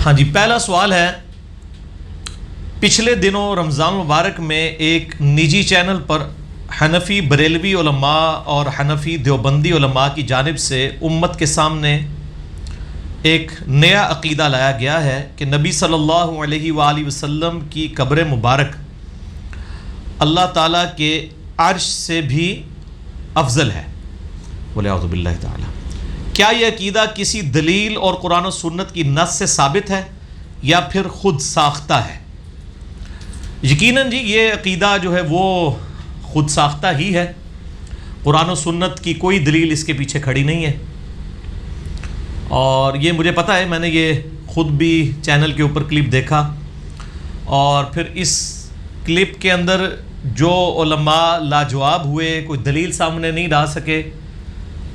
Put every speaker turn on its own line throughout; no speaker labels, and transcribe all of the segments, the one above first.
ہاں جی، پہلا سوال ہے، پچھلے دنوں رمضان مبارک میں ایک نجی چینل پر حنفی بریلوی علماء اور حنفی دیوبندی علماء کی جانب سے امت کے سامنے ایک نیا عقیدہ لایا گیا ہے کہ نبی صلی اللہ علیہ وآلہ وسلم کی قبر مبارک اللہ تعالیٰ کے عرش سے بھی افضل ہے، وَلِعَوْذُ بِاللَّهِ تعالیٰ۔ کیا یہ عقیدہ کسی دلیل اور قرآن و سنت کی نص سے ثابت ہے یا پھر خود ساختہ ہے؟ یقیناً جی، یہ عقیدہ جو ہے وہ خود ساختہ ہی ہے، قرآن و سنت کی کوئی دلیل اس کے پیچھے کھڑی نہیں ہے، اور یہ مجھے پتہ ہے، میں نے یہ خود بھی چینل کے اوپر کلپ دیکھا، اور پھر اس کلپ کے اندر جو علماء لاجواب ہوئے، کوئی دلیل سامنے نہیں لا سکے،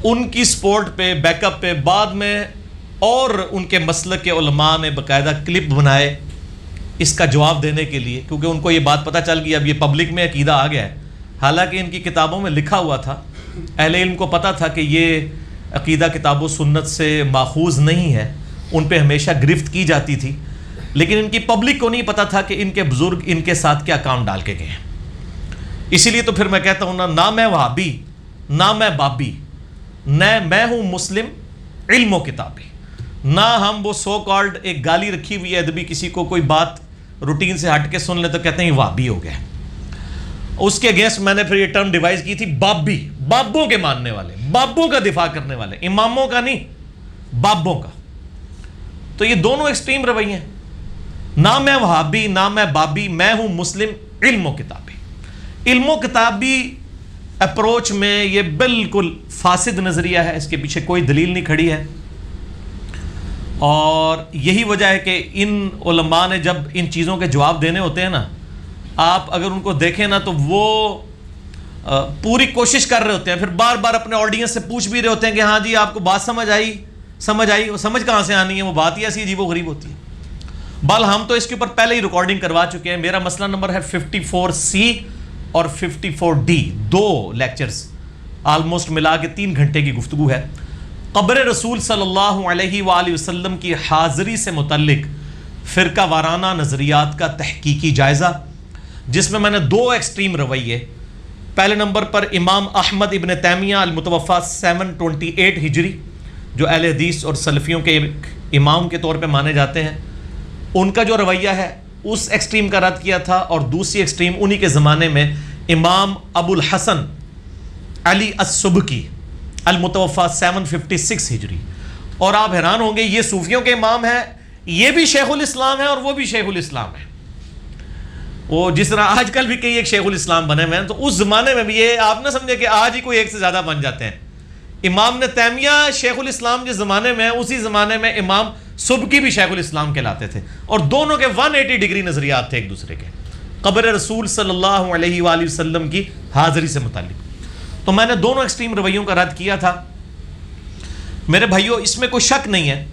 ان کی سپورٹ پہ، بیک اپ پہ بعد میں اور ان کے مسلک کے علماء نے باقاعدہ کلپ بنائے اس کا جواب دینے کے لیے، کیونکہ ان کو یہ بات پتہ چل گئی اب یہ پبلک میں عقیدہ آ گیا ہے۔ حالانکہ ان کی کتابوں میں لکھا ہوا تھا، اہل علم کو پتہ تھا کہ یہ عقیدہ کتاب و سنت سے ماخوذ نہیں ہے، ان پہ ہمیشہ گرفت کی جاتی تھی، لیکن ان کی پبلک کو نہیں پتہ تھا کہ ان کے بزرگ ان کے ساتھ کیا کام ڈال کے گئے ہیں۔ اسی لیے تو پھر میں کہتا ہوں نہ میں وہابی، نہ میں بابی، نہ میں ہوں مسلم علم و کتابی، نہ ہم وہ سو کالڈ ایک گالی رکھی ہوئی ہے ادبی، کسی کو کوئی بات روٹین سے ہٹ کے سن لے تو کہتے ہیں یہ وہابی ہو گیا۔ اس کے اگینسٹ میں نے پھر یہ ٹرم ڈیوائز کی تھی بابی، بابوں کے ماننے والے، بابوں کا دفاع کرنے والے، اماموں کا نہیں، بابوں کا۔ تو یہ دونوں ایکسٹریم رویے ہیں، نہ میں وہابی نہ میں بابی، میں ہوں مسلم علم و کتابی۔ علم و کتابی اپروچ میں یہ بالکل فاسد نظریہ ہے، اس کے پیچھے کوئی دلیل نہیں کھڑی ہے، اور یہی وجہ ہے کہ ان علماء نے جب ان چیزوں کے جواب دینے ہوتے ہیں نا، آپ اگر ان کو دیکھیں نا تو وہ پوری کوشش کر رہے ہوتے ہیں، پھر بار بار اپنے آڈینس سے پوچھ بھی رہے ہوتے ہیں کہ ہاں جی آپ کو بات سمجھ آئی، وہ سمجھ کہاں سے آنی ہے، وہ بات ہی ایسی عجیب و غریب ہوتی ہے۔ بل ہم تو اس کے اوپر پہلے ہی ریکارڈنگ کروا چکے ہیں، میرا مسئلہ نمبر ہے 54C اور 54D، 2 لیکچرز آلموسٹ ملا کے 3 گھنٹے کی گفتگو ہے۔ قبر رسول صلی اللہ علیہ وآلہ وسلم کی حاضری سے متعلق فرقہ وارانہ نظریات کا تحقیقی جائزہ، جس میں نے 2 ایکسٹریم رویے، پہلے نمبر پر امام احمد ابن تیمیہ المتوفیٰ 728 ہجری، جو اہل حدیث اور سلفیوں کے امام کے طور پہ مانے جاتے ہیں، ان کا جو رویہ ہے اس ایکسٹریم کا رد کیا تھا، اور دوسری ایکسٹریم انہی کے زمانے میں امام ابو الحسن علی السبکی المتوفیٰ 756 ہجری۔ اور آپ حیران ہوں گے، یہ صوفیوں کے امام ہیں، یہ بھی شیخ الاسلام ہے اور وہ بھی شیخ الاسلام ہے، وہ جس طرح آج کل بھی کئی ایک شیخ الاسلام بنے ہوئے ہیں، تو اس زمانے میں بھی یہ آپ نہ سمجھے کہ آج ہی کوئی ایک سے زیادہ بن جاتے ہیں۔ امام نے تیمیہ شیخ الاسلام جس زمانے میں، اسی زمانے میں امام سبکی بھی شیخ الاسلام کہلاتے تھے، اور دونوں کے 180 ڈگری نظریات تھے ایک دوسرے کے قبر رسول صلی اللہ علیہ وآلہ وسلم کی حاضری سے متعلق۔ تو میں نے دونوں ایکسٹریم رویوں کا رد کیا تھا۔ میرے بھائیوں، اس میں کوئی شک نہیں ہے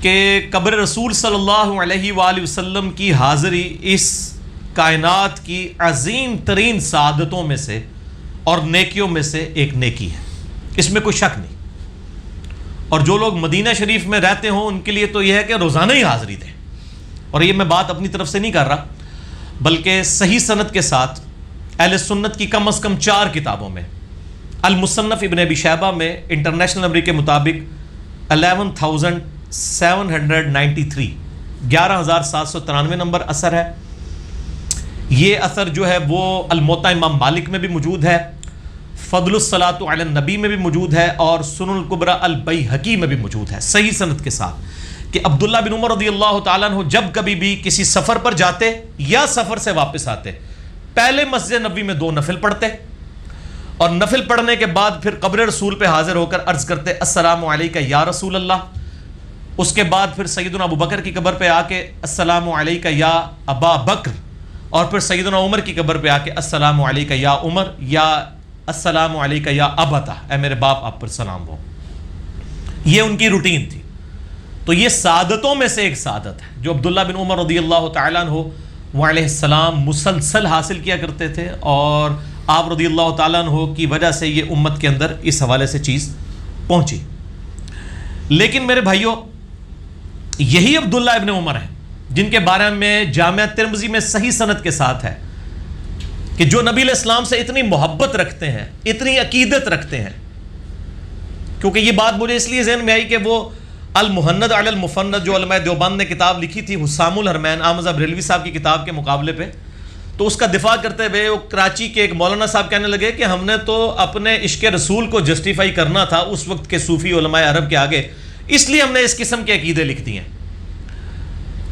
کہ قبر رسول صلی اللہ علیہ وآلہ وسلم کی حاضری اس کائنات کی عظیم ترین سعادتوں میں سے اور نیکیوں میں سے ایک نیکی ہے، اس میں کوئی شک نہیں، اور جو لوگ مدینہ شریف میں رہتے ہوں ان کے لیے تو یہ ہے کہ روزانہ ہی حاضری دیں، اور یہ میں بات اپنی طرف سے نہیں کر رہا، بلکہ صحیح سند کے ساتھ اہل سنت کی کم از کم 4 کتابوں میں، المصنف ابن ابی شیبہ میں انٹرنیشنل نمبر کے مطابق 11,793 11,793 نمبر اثر ہے۔ یہ اثر جو ہے وہ الموطا امام مالک میں بھی موجود ہے، فضل الصلاۃ علی النبی میں بھی موجود ہے، اور سنن الکبریٰ البیہقی میں بھی موجود ہے، صحیح سند کے ساتھ، کہ عبداللہ بن عمر رضی اللہ تعالیٰ عنہ جب کبھی بھی کسی سفر پر جاتے یا سفر سے واپس آتے، پہلے مسجد نبوی میں 2 نفل پڑھتے، اور نفل پڑھنے کے بعد پھر قبر رسول پہ حاضر ہو کر عرض کرتے السلام علیکہ یا رسول اللہ، اس کے بعد پھر سیدنا ابو بکر کی قبر پہ آ کے السلام علیکہ یا ابا بکر، اور پھر سیدنا عمر کی قبر پہ آ کے السلام علیکہ یا عمر، یا السلام علیکہ یا ابتا، اے میرے باپ آپ پر سلام ہو۔ یہ ان کی روٹین تھی۔ تو یہ سعادتوں میں سے ایک سعادت ہے جو عبداللہ بن عمر رضی اللہ تعالیٰ عنہ علیہ السلام مسلسل حاصل کیا کرتے تھے، اور آپ رضی اللہ تعالیٰ عنہ کی وجہ سے یہ امت کے اندر اس حوالے سے چیز پہنچی۔ لیکن میرے بھائیوں، یہی عبداللہ ابن عمر ہیں جن کے بارے میں جامعہ ترمذی میں صحیح سند کے ساتھ ہے کہ جو نبی علیہ السلام سے اتنی محبت رکھتے ہیں، اتنی عقیدت رکھتے ہیں. کیونکہ یہ بات مجھے اس لیے ذہن میں آئی کہ وہ المہند علی المفند جو علماء دیوبند نے کتاب لکھی تھی حسام الحرمین احمد بریلوی صاحب کی کتاب کے مقابلے پہ، تو اس کا دفاع کرتے ہوئے وہ کراچی کے ایک مولانا صاحب کہنے لگے کہ ہم نے تو اپنے عشق رسول کو جسٹیفائی کرنا تھا اس وقت کے صوفی علماء عرب کے آگے، اس لیے ہم نے اس قسم کے عقیدے لکھ دیے ہیں.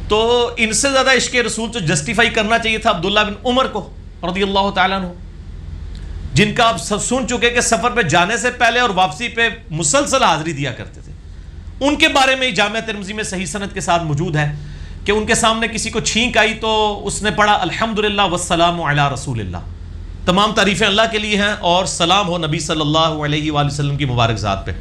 تو ان سے زیادہ عشق رسول تو جسٹیفائی کرنا چاہیے تھا عبداللہ بن عمر کو رضی اللہ تعالیٰ عنہ، جن کا آپ سب سن چکے کہ سفر پہ جانے سے پہلے اور واپسی پہ مسلسل حاضری دیا کرتے تھے. ان کے بارے میں جامعہ ترمذی میں صحیح سند کے ساتھ موجود ہے کہ ان کے سامنے کسی کو چھینک آئی تو اس نے پڑھا الحمدللہ والسلام علی رسول اللہ، تمام تعریفیں اللہ کے لیے ہیں اور سلام ہو نبی صلی اللہ علیہ وآلہ وسلم کی مبارک ذات پہ.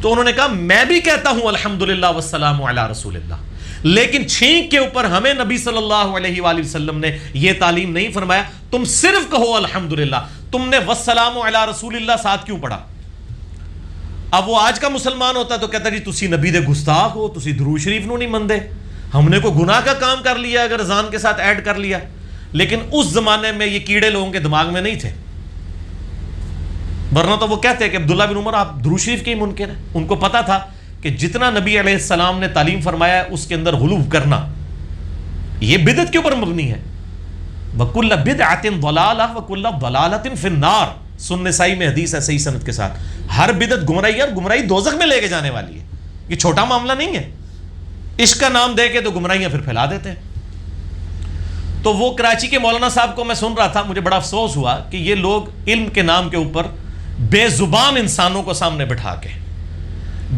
تو انہوں نے کہا میں بھی کہتا ہوں الحمدللہ والسلام علی رسول اللہ، لیکن چھینک کے اوپر ہمیں نبی صلی اللہ علیہ وآلہ وسلم نے یہ تعلیم نہیں فرمایا، تم صرف کہو الحمدللہ. تم نے والسلام علی رسول اللہ ساتھ کیوں پڑھا؟ اب وہ آج کا مسلمان ہوتا تو کہتا جی تسی نبی دے گستاخ ہو، تسی درود شریف نو نہیں مندے، ہم نے کوئی گناہ کا کام کر لیا اگر اذان کے ساتھ ایڈ کر لیا. لیکن اس زمانے میں یہ کیڑے لوگوں کے دماغ میں نہیں تھے، ورنہ تو وہ کہتے کہ عبداللہ بن عمر آپ درود شریف کے ہی منکر ہیں. ان کو پتا تھا کہ جتنا نبی علیہ السلام نے تعلیم فرمایا ہے اس کے اندر غلو کرنا یہ بدعت کے اوپر مبنی ہے. وَكُلَّ بِدْعَةٍ ضَلَالَةٍ وَكُلَّ ضَلَالَةٍ فِي النَّارِ، سنن نسائی میں حدیث ہے صحیح سند کے ساتھ. ہر بدعت گمراہی ہے اور گمراہی دوزخ میں لے کے جانے والی ہے. یہ چھوٹا معاملہ نہیں ہے. عشق کا نام دے کے تو گمراہیاں پھر پھیلا دیتے ہیں. تو وہ کراچی کے مولانا صاحب کو میں سن رہا تھا، مجھے بڑا افسوس ہوا کہ یہ لوگ علم کے نام کے اوپر بے زبان انسانوں کو سامنے بٹھا کے،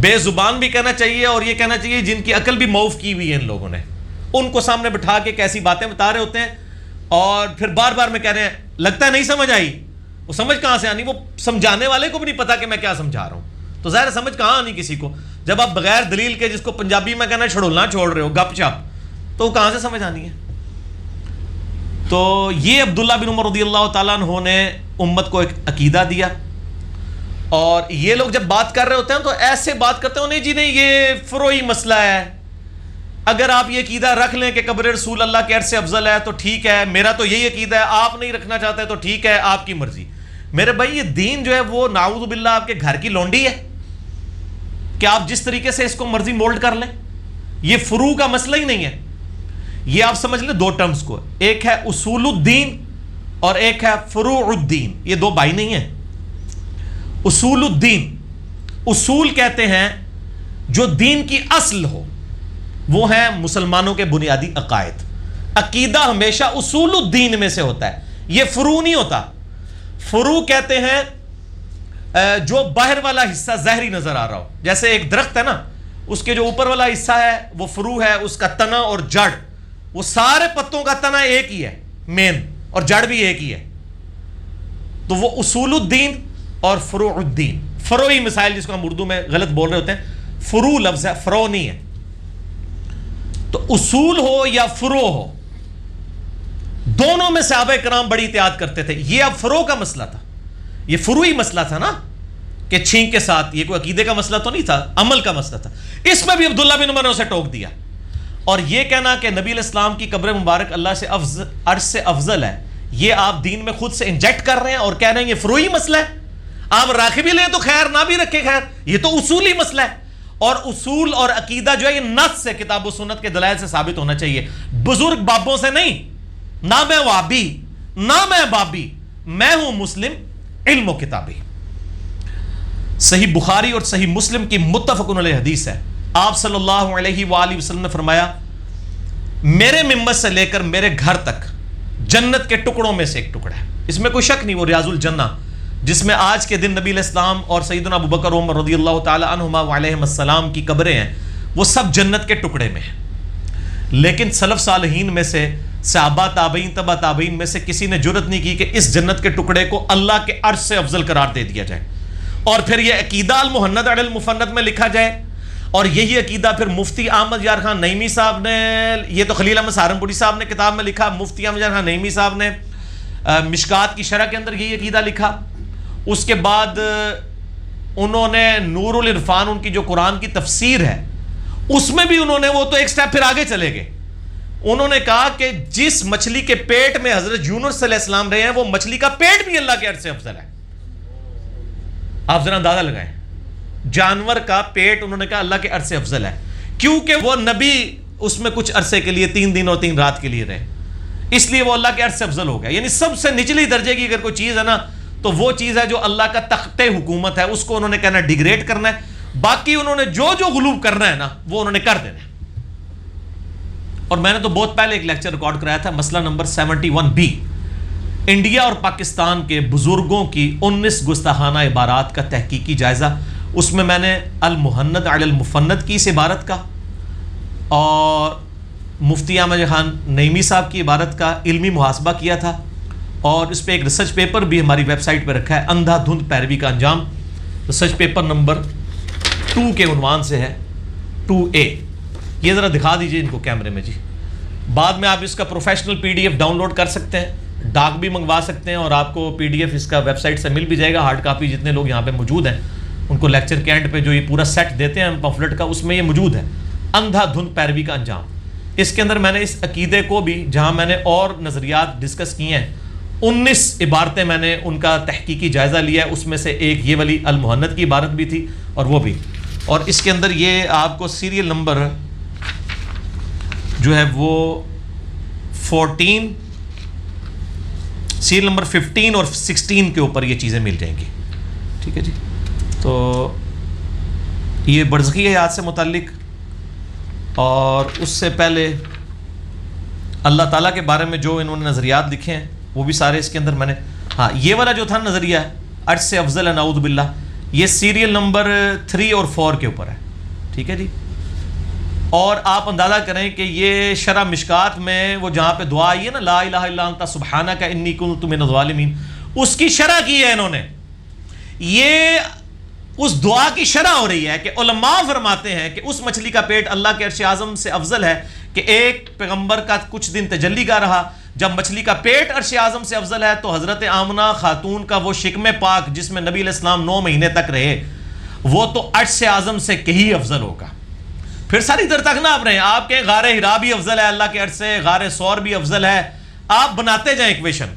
بے زبان بھی کہنا چاہیے اور یہ کہنا چاہیے جن کی عقل بھی معاف کی ہوئی ہے ان لوگوں نے، ان کو سامنے بٹھا کے کیسی باتیں بتا رہے ہوتے ہیں اور پھر بار بار میں کہہ رہے ہیں لگتا ہے نہیں سمجھ آئی. وہ سمجھ کہاں سے آنی؟ وہ سمجھانے والے کو بھی نہیں پتا کہ میں کیا سمجھا رہا ہوں. تو ظاہر سمجھ کہاں آنی کسی کو جب آپ بغیر دلیل کے، جس کو پنجابی میں کہنا چھڑولنا چھوڑ رہے ہو گپ چپ، تو کہاں سے سمجھ آنی ہے؟ تو یہ عبداللہ بن عمر رضی اللہ تعالیٰ عنہ نے امت کو ایک عقیدہ دیا. اور یہ لوگ جب بات کر رہے ہوتے ہیں تو ایسے بات کرتے ہیں نہیں جی نہیں یہ فروعی مسئلہ ہے، اگر آپ یہ عقیدہ رکھ لیں کہ قبر رسول اللہ کے عرش سے افضل ہے تو ٹھیک ہے، میرا تو یہی عقیدہ ہے، آپ نہیں رکھنا چاہتے تو ٹھیک ہے، آپ کی مرضی. میرے بھائی یہ دین جو ہے وہ نعوذ باللہ آپ کے گھر کی لونڈی ہے کہ آپ جس طریقے سے اس کو مرضی مولڈ کر لیں. یہ فروع کا مسئلہ ہی نہیں ہے. یہ آپ سمجھ لیں دو ٹرمز کو، ایک ہے اصول الدین اور ایک ہے فروع الدین. یہ دو بھائی نہیں ہیں. اصول الدین، اصول کہتے ہیں جو دین کی اصل ہو، وہ ہیں مسلمانوں کے بنیادی عقائد. عقیدہ ہمیشہ اصول الدین میں سے ہوتا ہے، یہ فروع نہیں ہوتا. فروع کہتے ہیں جو باہر والا حصہ ظاہری نظر آ رہا ہو. جیسے ایک درخت ہے نا، اس کے جو اوپر والا حصہ ہے وہ فروع ہے، اس کا تنا اور جڑ، وہ سارے پتوں کا تنا ایک ہی ہے مین، اور جڑ بھی ایک ہی ہے. تو وہ اصول الدین اور فروع الدین. فروعی مسائل جس کو ہم اردو میں غلط بول رہے ہوتے ہیں، فروع لفظ ہے، فروع نہیں ہے. تو اصول ہو یا فروع ہو، دونوں میں صحابہ کرام بڑی احتیاط کرتے تھے. یہ اب فروع کا مسئلہ تھا، یہ فروعی مسئلہ تھا نا کہ چھینک کے ساتھ، یہ کوئی عقیدے کا مسئلہ تو نہیں تھا، عمل کا مسئلہ تھا. اس میں بھی عبداللہ بن عمر نے اسے ٹوک دیا. اور یہ کہنا کہ نبی علیہ السلام کی قبر مبارک اللہ سے عرش سے افضل ہے، یہ آپ دین میں خود سے انجیکٹ کر رہے ہیں اور کہہ رہے ہیں یہ فروعی مسئلہ ہے. آپ راکھ بھی لیں تو خیر، نہ بھی رکھے خیر، یہ تو اصولی مسئلہ ہے. اور اصول اور عقیدہ جو ہے یہ نص سے، کتاب و سنت کے دلائل سے ثابت ہونا چاہیے، بزرگ بابوں سے نہیں. نہ میں وابی نہ میں بابی، میں ہوں مسلم علم و کتابی. صحیح بخاری اور صحیح مسلم کی متفق علیہ حدیث ہے. آپ صلی اللہ علیہ وآلہ وسلم نے فرمایا میرے ممبر سے لے کر میرے گھر تک جنت کے ٹکڑوں میں سے ایک ٹکڑا ہے. اس میں کوئی شک نہیں، وہ ریاض الجنہ جس میں آج کے دن نبی علیہ السلام اور سیدنا ابو بکر عمر رضی اللہ تعالی عنہما وعلیہم السلام کی قبریں ہیں، وہ سب جنت کے ٹکڑے میں ہیں. لیکن سلف صالحین میں سے، صحابہ تابعین تبع تابعین میں سے کسی نے جرأت نہیں کی کہ اس جنت کے ٹکڑے کو اللہ کے عرش سے افضل قرار دے دیا جائے اور پھر یہ عقیدہ المہند علی المفند میں لکھا جائے. اور یہی عقیدہ پھر مفتی احمد یار خان نعیمی صاحب نے، یہ تو خلیل احمد سہارنپوری صاحب نے کتاب میں لکھا، مفتی احمد یار خان نعیمی صاحب نے مشکات کی شرح کے اندر یہی عقیدہ لکھا. اس کے بعد انہوں نے نور العرفان، ان کی جو قرآن کی تفسیر ہے، اس میں بھی انہوں نے وہ تو ایک سٹیپ پھر آگے چلے گئے. انہوں نے کہا کہ جس مچھلی کے پیٹ میں حضرت یونس علیہ السلام رہے ہیں وہ مچھلی کا پیٹ بھی اللہ کے عرش سے افضل ہے. آپ ذرا اندازہ لگائیں, جانور کا پیٹ انہوں نے کہا اللہ کے عرش سے افضل ہے, کیونکہ وہ نبی اس میں کچھ عرصے کے لیے 3 دن اور 3 رات کے لیے رہے, اس لیے وہ اللہ کے عرش سے افضل ہو گیا. یعنی سب سے نچلی درجے کی اگر کوئی چیز ہے نا تو وہ چیز ہے جو اللہ کا تخت حکومت ہے, اس کو انہوں نے کہنا ڈیگریڈ کرنا ہے. باقی انہوں نے جو غلوب کرنا ہے نا وہ انہوں نے کر دینا ہے. اور میں نے تو بہت پہلے ایک لیکچر ریکارڈ کرایا تھا, مسئلہ نمبر 71B, انڈیا اور پاکستان کے بزرگوں کی 19 گستاخانہ عبارات کا تحقیقی جائزہ. اس میں نے المہند علی المفند کی اس عبارت کا اور مفتی احمد خان نعیمی صاحب کی عبارت کا علمی محاسبہ کیا تھا, اور اس پہ ایک ریسرچ پیپر بھی ہماری ویب سائٹ پہ رکھا ہے, اندھا دھند پیروی کا انجام. ریسرچ پیپر نمبر 2 کے عنوان سے ہے, 2A. یہ ذرا دکھا دیجئے ان کو کیمرے میں جی. بعد میں آپ اس کا پروفیشنل PDF ڈاؤن لوڈ کر سکتے ہیں, ڈاک بھی منگوا سکتے ہیں, اور آپ کو PDF اس کا ویب سائٹ سے مل بھی جائے گا. ہارڈ کاپی جتنے لوگ یہاں پہ موجود ہیں ان کو لیکچر کے اینڈ پہ جو یہ پورا سیٹ دیتے ہیں پمفلٹ کا, اس میں یہ موجود ہے, اندھا دھند پیروی کا انجام. اس کے اندر میں نے اس عقیدے کو بھی, جہاں میں نے اور نظریات ڈسکس کیے ہیں, 19 عبارتیں میں نے ان کا تحقیقی جائزہ لیا ہے. اس میں سے ایک یہ والی المہند کی عبارت بھی تھی اور وہ بھی, اور اس کے اندر یہ آپ کو سیریل نمبر جو ہے وہ 14, سیریل نمبر 15 اور 16 کے اوپر یہ چیزیں مل جائیں گی. ٹھیک ہے جی. تو یہ برزخی حیات سے متعلق, اور اس سے پہلے اللہ تعالیٰ کے بارے میں جو انہوں نے نظریات لکھے ہیں وہ بھی سارے اس کے اندر میں نے, ہاں یہ والا جو تھا نظریہ عرش سے افضل ہے نعوذ باللہ, یہ سیریل نمبر 3 اور 4 کے اوپر ہے. ٹھیک ہے جی. اور آپ اندازہ کریں کہ یہ شرح مشکات میں وہ جہاں پہ دعا آئی ہے نا, لا الہ الا انت سبحانک انی کنت من الظالمین, اس کی شرح کی ہے انہوں نے. یہ اس دعا کی شرح ہو رہی ہے کہ علماء فرماتے ہیں کہ اس مچھلی کا پیٹ اللہ کے عرش اعظم سے افضل ہے کہ ایک پیغمبر کا کچھ دن تجلی کا رہا. جب مچھلی کا پیٹ عرش اعظم سے افضل ہے تو حضرت آمنہ خاتون کا وہ شکم پاک جس میں نبی علیہ السلام 9 مہینے تک رہے, وہ تو عرش اعظم سے کہیں افضل ہوگا. پھر ساری در تک نہ آپ رہیں, آپ کہیں غار ہرا بھی افضل ہے اللہ کے عرش سے, غار ثور بھی افضل ہے. آپ بناتے جائیں ایکویشن,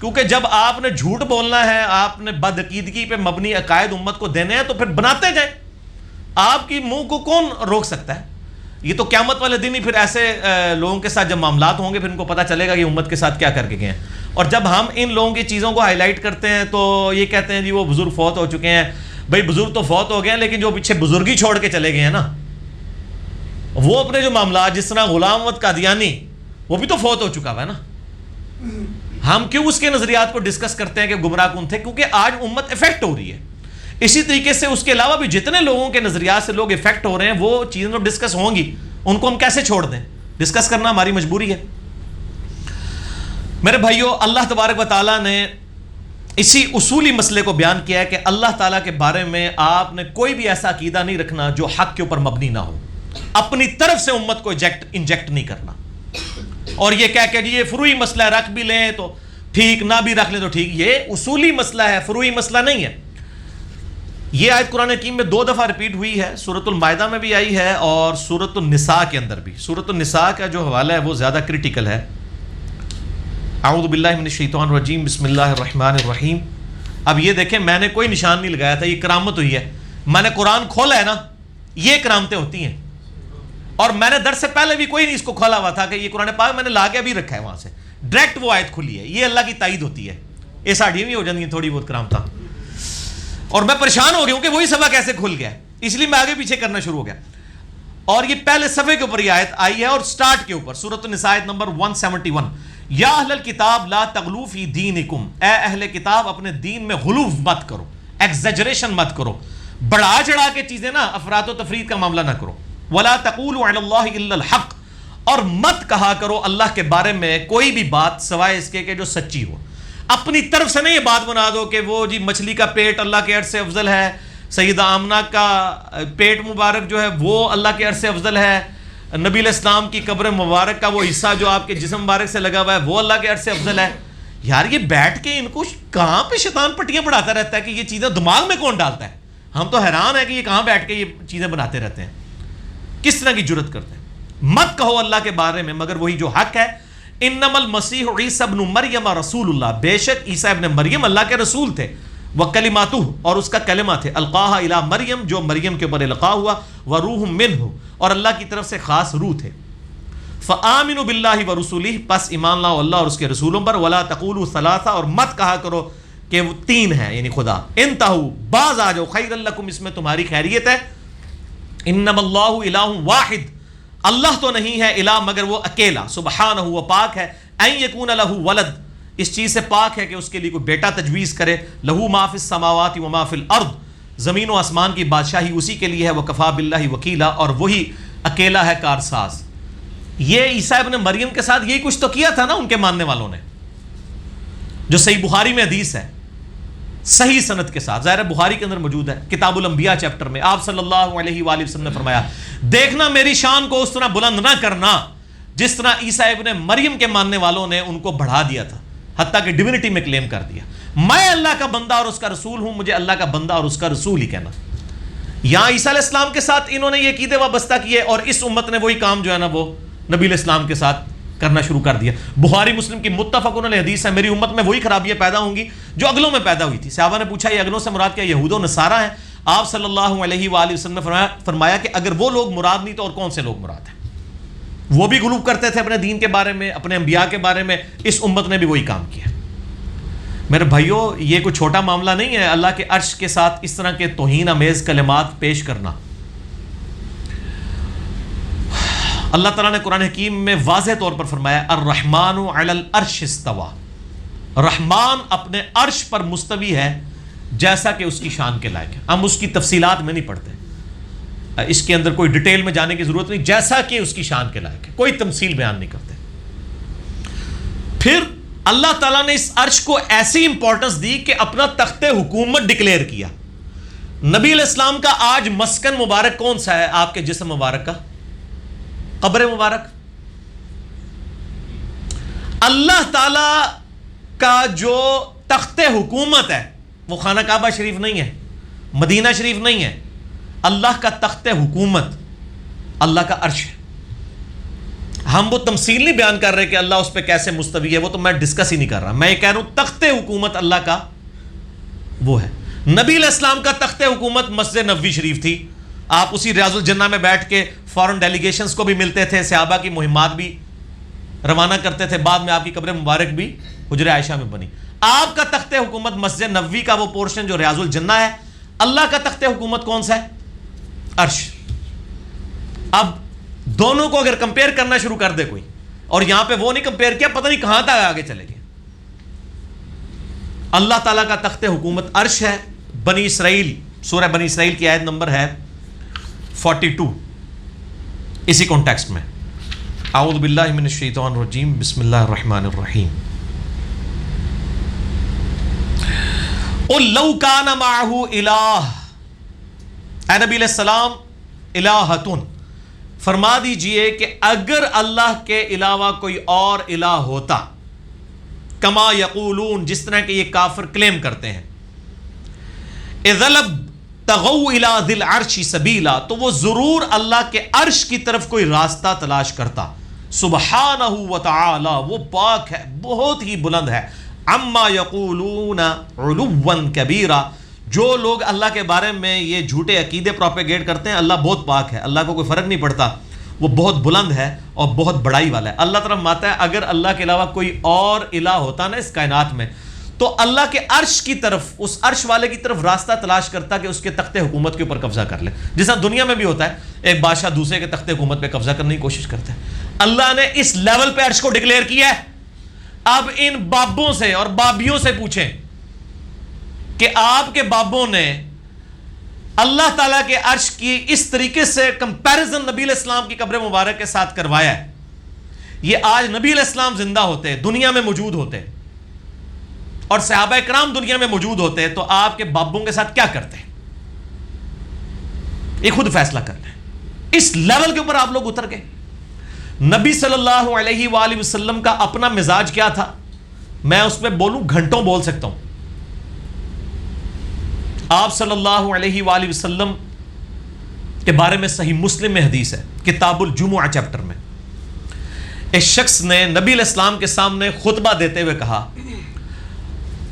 کیونکہ جب آپ نے جھوٹ بولنا ہے, آپ نے بدعقیدگی پہ مبنی عقائد امت کو دینے ہیں, تو پھر بناتے جائیں. آپ کی منہ کو کون روک سکتا ہے؟ یہ تو قیامت والے دن ہی پھر ایسے لوگوں کے ساتھ جب معاملات ہوں گے پھر ان کو پتہ چلے گا کہ امت کے ساتھ کیا کر کے گئے ہیں. اور جب ہم ان لوگوں کی چیزوں کو ہائی لائٹ کرتے ہیں تو یہ کہتے ہیں جی وہ بزرگ فوت ہو چکے ہیں. بھائی بزرگ تو فوت ہو گئے ہیں, لیکن جو پیچھے بزرگی چھوڑ کے چلے گئے ہیں نا, وہ اپنے جو معاملات, جس طرح غلام احمد قادیانی, وہ بھی تو فوت ہو چکا ہوا ہے نا. ہم کیوں اس کے نظریات کو ڈسکس کرتے ہیں کہ گمراہ کن تھے؟ کیونکہ آج امت افیکٹ ہو رہی ہے. اسی طریقے سے اس کے علاوہ بھی جتنے لوگوں کے نظریات سے لوگ افیکٹ ہو رہے ہیں, وہ چیزیں تو ڈسکس ہوں گی, ان کو ہم کیسے چھوڑ دیں؟ ڈسکس کرنا ہماری مجبوری ہے. میرے بھائیوں, اللہ تبارک و تعالیٰ نے اسی اصولی مسئلے کو بیان کیا ہے کہ اللہ تعالیٰ کے بارے میں آپ نے کوئی بھی ایسا عقیدہ نہیں رکھنا جو حق کے اوپر مبنی نہ ہو. اپنی طرف سے امت کو انجیکٹ نہیں کرنا, اور یہ کہہ کہ یہ فروعی مسئلہ ہے, رکھ بھی لیں تو ٹھیک, نہ بھی رکھ لیں تو ٹھیک. یہ اصولی مسئلہ ہے, فروعی مسئلہ نہیں ہے. یہ آیت قرآن حکیم میں 2 دفعہ ریپیٹ ہوئی ہے, سورۃ المائدہ میں بھی آئی ہے اور سورۃ النساء کے اندر بھی. سورۃ النساء کا جو حوالہ ہے وہ زیادہ کریٹیکل ہے. اعوذ باللہ من الشیطان الرجیم, بسم اللہ الرحمن الرحیم. اب یہ دیکھیں, میں نے کوئی نشان نہیں لگایا تھا, یہ کرامت ہوئی ہے. میں نے قرآن کھولا ہے نا, یہ کرامتیں ہوتی ہیں. اور میں نے درس سے پہلے بھی کوئی نہیں اس کو کھولا ہوا تھا کہ یہ قرآن پاک میں نے لا کے بھی رکھا ہے وہاں سے, ڈائریکٹ وہ آیت کھلی ہے. یہ اللہ کی تائید ہوتی ہے. یہ ساڑھی بھی ہو جاتی ہیں تھوڑی بہت کرامتاں, اور میں پریشان ہو گیا ہوں کہ وہی صفحہ کیسے کھل گیا, اس لیے میں آگے پیچھے کرنا شروع ہو گیا. اور یہ پہلے صفحے کے اوپر یہ آیت آئی ہے, اور سٹارٹ کے اوپر سورۃ النساء آیت نمبر 171, یا اہل الکتاب لا تغلو فی دینکم, اے اہل کتاب اپنے دین میں غلو مت کرو, ایگزیجریشن مت کرو, بڑھا چڑھا کے چیزیں نا افراط و تفرید کا معاملہ نہ کرو. ولا تقولوا علی اللہ الا الحق, اور مت کہا کرو اللہ کے بارے میں کوئی بھی بات سوائے اس کے کہ جو سچی ہو. اپنی طرف سے نہیں یہ بات بنا دو کہ وہ جی مچھلی کا پیٹ اللہ کے عرش سے افضل ہے, سیدہ آمنہ کا پیٹ مبارک جو ہے وہ اللہ کے عرش سے افضل ہے, نبی علیہ السلام کی قبر مبارک کا وہ حصہ جو آپ کے جسم مبارک سے لگا ہوا ہے وہ اللہ کے عرش سے افضل ہے. یار یہ بیٹھ کے ان کو کہاں پہ شیطان پٹیاں پڑھاتا رہتا ہے کہ یہ چیزیں دماغ میں کون ڈالتا ہے؟ ہم تو حیران ہے کہ یہ کہاں بیٹھ کے یہ چیزیں بناتے رہتے ہیں. کس طرح کی جرت کرتے ہیں؟ مت کہو اللہ کے بارے میں مگر وہی جو حق ہے. انما المسیح عیسی ابن مریم رسول اللہ، بے شک عیسیٰ ابن مریم اللہ کے رسول تھے. وکلماتہ، اور اس کا کلمہ تھے. القاها الی مریم، جو مریم کے اوپر القاء ہوا. وروح منہ، اور اللہ کی طرف سے خاص روح تھے. فآمنوا باللہ ورسولہ، پس ایمان لاؤ اللہ اور اس کے رسولوں پر. ولا تقولوا ثلاثہ، اور مت کہا کرو کہ وہ تین ہیں یعنی خدا. انتہوا، باز آ جاؤ. خیر لکم، اس میں تمہاری خیریت ہے. انما اللہ الہ واحد، اللہ تو نہیں ہے الہ مگر وہ اکیلا. سبحانہ، وہ پاک ہے. ان یکون لہ ولد، اس چیز سے پاک ہے کہ اس کے لیے کوئی بیٹا تجویز کرے. لہ ما فی السماوات و ما فی الارض، زمین و آسمان کی بادشاہی اسی کے لیے ہے. وکفی باللہ وکیلا، اور وہی اکیلا ہے کارساز. یہ عیسیٰ ابن مریم کے ساتھ یہی کچھ تو کیا تھا نا ان کے ماننے والوں نے، جو صحیح بخاری میں حدیث ہے صحیح سند کے ساتھ. ظاہر بخاری کے اندر موجود ہے کتاب الانبیاء چیپٹر میں. آپ صلی اللہ علیہ وآلہ وسلم نے فرمایا، دیکھنا میری شان کو اس طرح بلند نہ کرنا جس طرح عیسیٰ ابن مریم کے ماننے والوں نے ان کو بڑھا دیا تھا، حتیٰ کہ ڈیوینٹی میں کلیم کر دیا. میں اللہ کا بندہ اور اس کا رسول ہوں، مجھے اللہ کا بندہ اور اس کا رسول ہی کہنا. یہاں عیسیٰ علیہ السلام کے ساتھ انہوں نے یہ عقیدے وابستہ کیے، اور اس امت نے وہی کام جو ہے نا وہ نبی علیہ السلام کے ساتھ کرنا شروع کر دیا. بخاری مسلم کی متفق علیہ حدیث ہے، میری امت میں وہی خرابیاں پیدا ہوں گی جو اگلوں میں پیدا ہوئی تھی. صحابہ نے پوچھا یہ اگلوں سے مراد کیا یہود و نصارہ ہیں؟ آپ صلی اللہ علیہ وآلہ وسلم نے فرمایا کہ اگر وہ لوگ مراد نہیں تو اور کون سے لوگ مراد ہیں؟ وہ بھی غلو کرتے تھے اپنے دین کے بارے میں، اپنے انبیاء کے بارے میں. اس امت نے بھی وہی کام کیا. میرے بھائیوں، یہ کوئی چھوٹا معاملہ نہیں ہے اللہ کے عرش کے ساتھ اس طرح کے توہین آمیز کلمات پیش کرنا. اللہ تعالیٰ نے قرآن حکیم میں واضح طور پر فرمایا الرحمن علی العرش استوى، رحمان اپنے عرش پر مستوی ہے جیسا کہ اس کی شان کے لائق ہے. ہم اس کی تفصیلات میں نہیں پڑھتے، اس کے اندر کوئی ڈیٹیل میں جانے کی ضرورت نہیں، جیسا کہ اس کی شان کے لائق ہے، کوئی تمثیل بیان نہیں کرتے. پھر اللہ تعالیٰ نے اس عرش کو ایسی امپورٹنس دی کہ اپنا تخت حکومت ڈکلیئر کیا. نبی علیہ السلام کا آج مسکن مبارک کون سا ہے؟ آپ کے جسم مبارک کا قبر مبارک. اللہ تعالی کا جو تخت حکومت ہے وہ خانہ کعبہ شریف نہیں ہے، مدینہ شریف نہیں ہے. اللہ کا تخت حکومت اللہ کا عرش ہے. ہم وہ تمثیل نہیں بیان کر رہے کہ اللہ اس پہ کیسے مستوی ہے، وہ تو میں ڈسکس ہی نہیں کر رہا. میں یہ کہہ رہا ہوں تخت حکومت اللہ کا وہ ہے. نبی علیہ السلام کا تخت حکومت مسجد نبوی شریف تھی. آپ اسی ریاض الجنہ میں بیٹھ کے فورن ڈیلیگیشنز کو بھی ملتے تھے، صحابہ کی مہمات بھی روانہ کرتے تھے. بعد میں آپ کی قبر مبارک بھی حجر عائشہ میں بنی. آپ کا تخت حکومت مسجد نبوی کا وہ پورشن جو ریاض الجنہ ہے. اللہ کا تخت حکومت کون سا ہے؟ عرش. اب دونوں کو اگر کمپیئر کرنا شروع کر دے کوئی، اور یہاں پہ وہ نہیں کمپیئر کیا، پتہ نہیں کہاں تک آگے چلے گئے. اللہ تعالیٰ کا تخت حکومت عرش ہے. بنی اسرائیل، سورہ بنی اسرائیل کی آیت نمبر ہے 42 اسی کانٹیکسٹ میں. اعوذ باللہ من الشیطان الرجیم، بسم اللہ الرحمن الرحیم. قل لو کان معہ الہ، اے نبی علیہ السلام، الہۃ، فرما دیجئے کہ اگر اللہ کے علاوہ کوئی اور الہ ہوتا، کما یقولون، جس طرح کہ یہ کافر کلیم کرتے ہیں، اذا لابتغوا الی ذی العرش سبیلا، تو وہ ضرور اللہ کے عرش کی طرف کوئی راستہ تلاش کرتا. سبحانہ وتعالی، وہ پاک ہے، بہت ہی بلند ہے. عما یقولون علوا کبیرا، جو لوگ اللہ کے بارے میں یہ جھوٹے عقیدے پروپیگیٹ کرتے ہیں، اللہ بہت پاک ہے، اللہ کو کوئی فرق نہیں پڑتا، وہ بہت بلند ہے اور بہت بڑائی والا ہے. اللہ تعالیٰ ماتا ہے اگر اللہ کے علاوہ کوئی اور الہ ہوتا نا اس کائنات میں، تو اللہ کے عرش کی طرف، اس عرش والے کی طرف راستہ تلاش کرتا کہ اس کے تخت حکومت کے اوپر قبضہ کر لے. جیسا دنیا میں بھی ہوتا ہے، ایک بادشاہ دوسرے کے تخت حکومت پہ قبضہ کرنے کی کوشش کرتا ہے. اللہ نے اس لیول پہ عرش کو ڈکلیئر کیا ہے. اب ان بابوں سے اور بابیوں سے پوچھیں کہ آپ کے بابوں نے اللہ تعالیٰ کے عرش کی اس طریقے سے کمپیریزن نبی علیہ السلام کی قبر مبارک کے ساتھ کروایا ہے. یہ آج نبی علیہ السلام زندہ ہوتے، دنیا میں موجود ہوتے، اور صحابہ کرام دنیا میں موجود ہوتے، تو آپ کے بابوں کے ساتھ کیا کرتے؟ یہ خود فیصلہ کر لیں. اس لیول کے اوپر آپ لوگ اتر گئے. نبی صلی اللہ علیہ وآلہ وسلم کا اپنا مزاج کیا تھا؟ میں اس پہ بولوں گھنٹوں بول سکتا ہوں. آپ صلی اللہ علیہ وآلہ وسلم کے بارے میں صحیح مسلم میں حدیث ہے، کتاب الجمعہ چیپٹر میں، ایک شخص نے نبی علیہ السلام کے سامنے خطبہ دیتے ہوئے کہا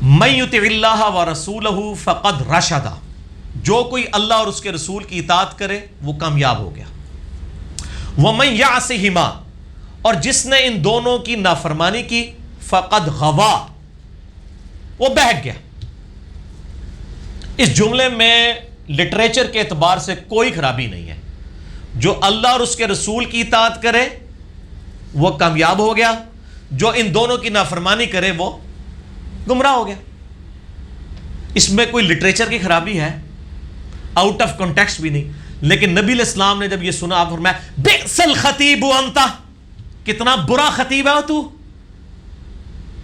من یطع اللہ ورسولہ فقد رشد، جو کوئی اللہ اور اس کے رسول کی اطاعت کرے وہ کامیاب ہو گیا، ومن یعصہما، اور جس نے ان دونوں کی نافرمانی کی فقد غوا، وہ بہک گیا۔ اس جملے میں لٹریچر کے اعتبار سے کوئی خرابی نہیں ہے، جو اللہ اور اس کے رسول کی اطاعت کرے وہ کامیاب ہو گیا، جو ان دونوں کی نافرمانی کرے وہ گمراہ ہو گیا۔ اس میں کوئی لٹریچر کی خرابی ہے، آؤٹ آف کانٹیکسٹ بھی نہیں، لیکن نبی علیہ السلام نے جب یہ سنا آپ فرمایا بئس الخطیب انت، کتنا برا خطیب ہے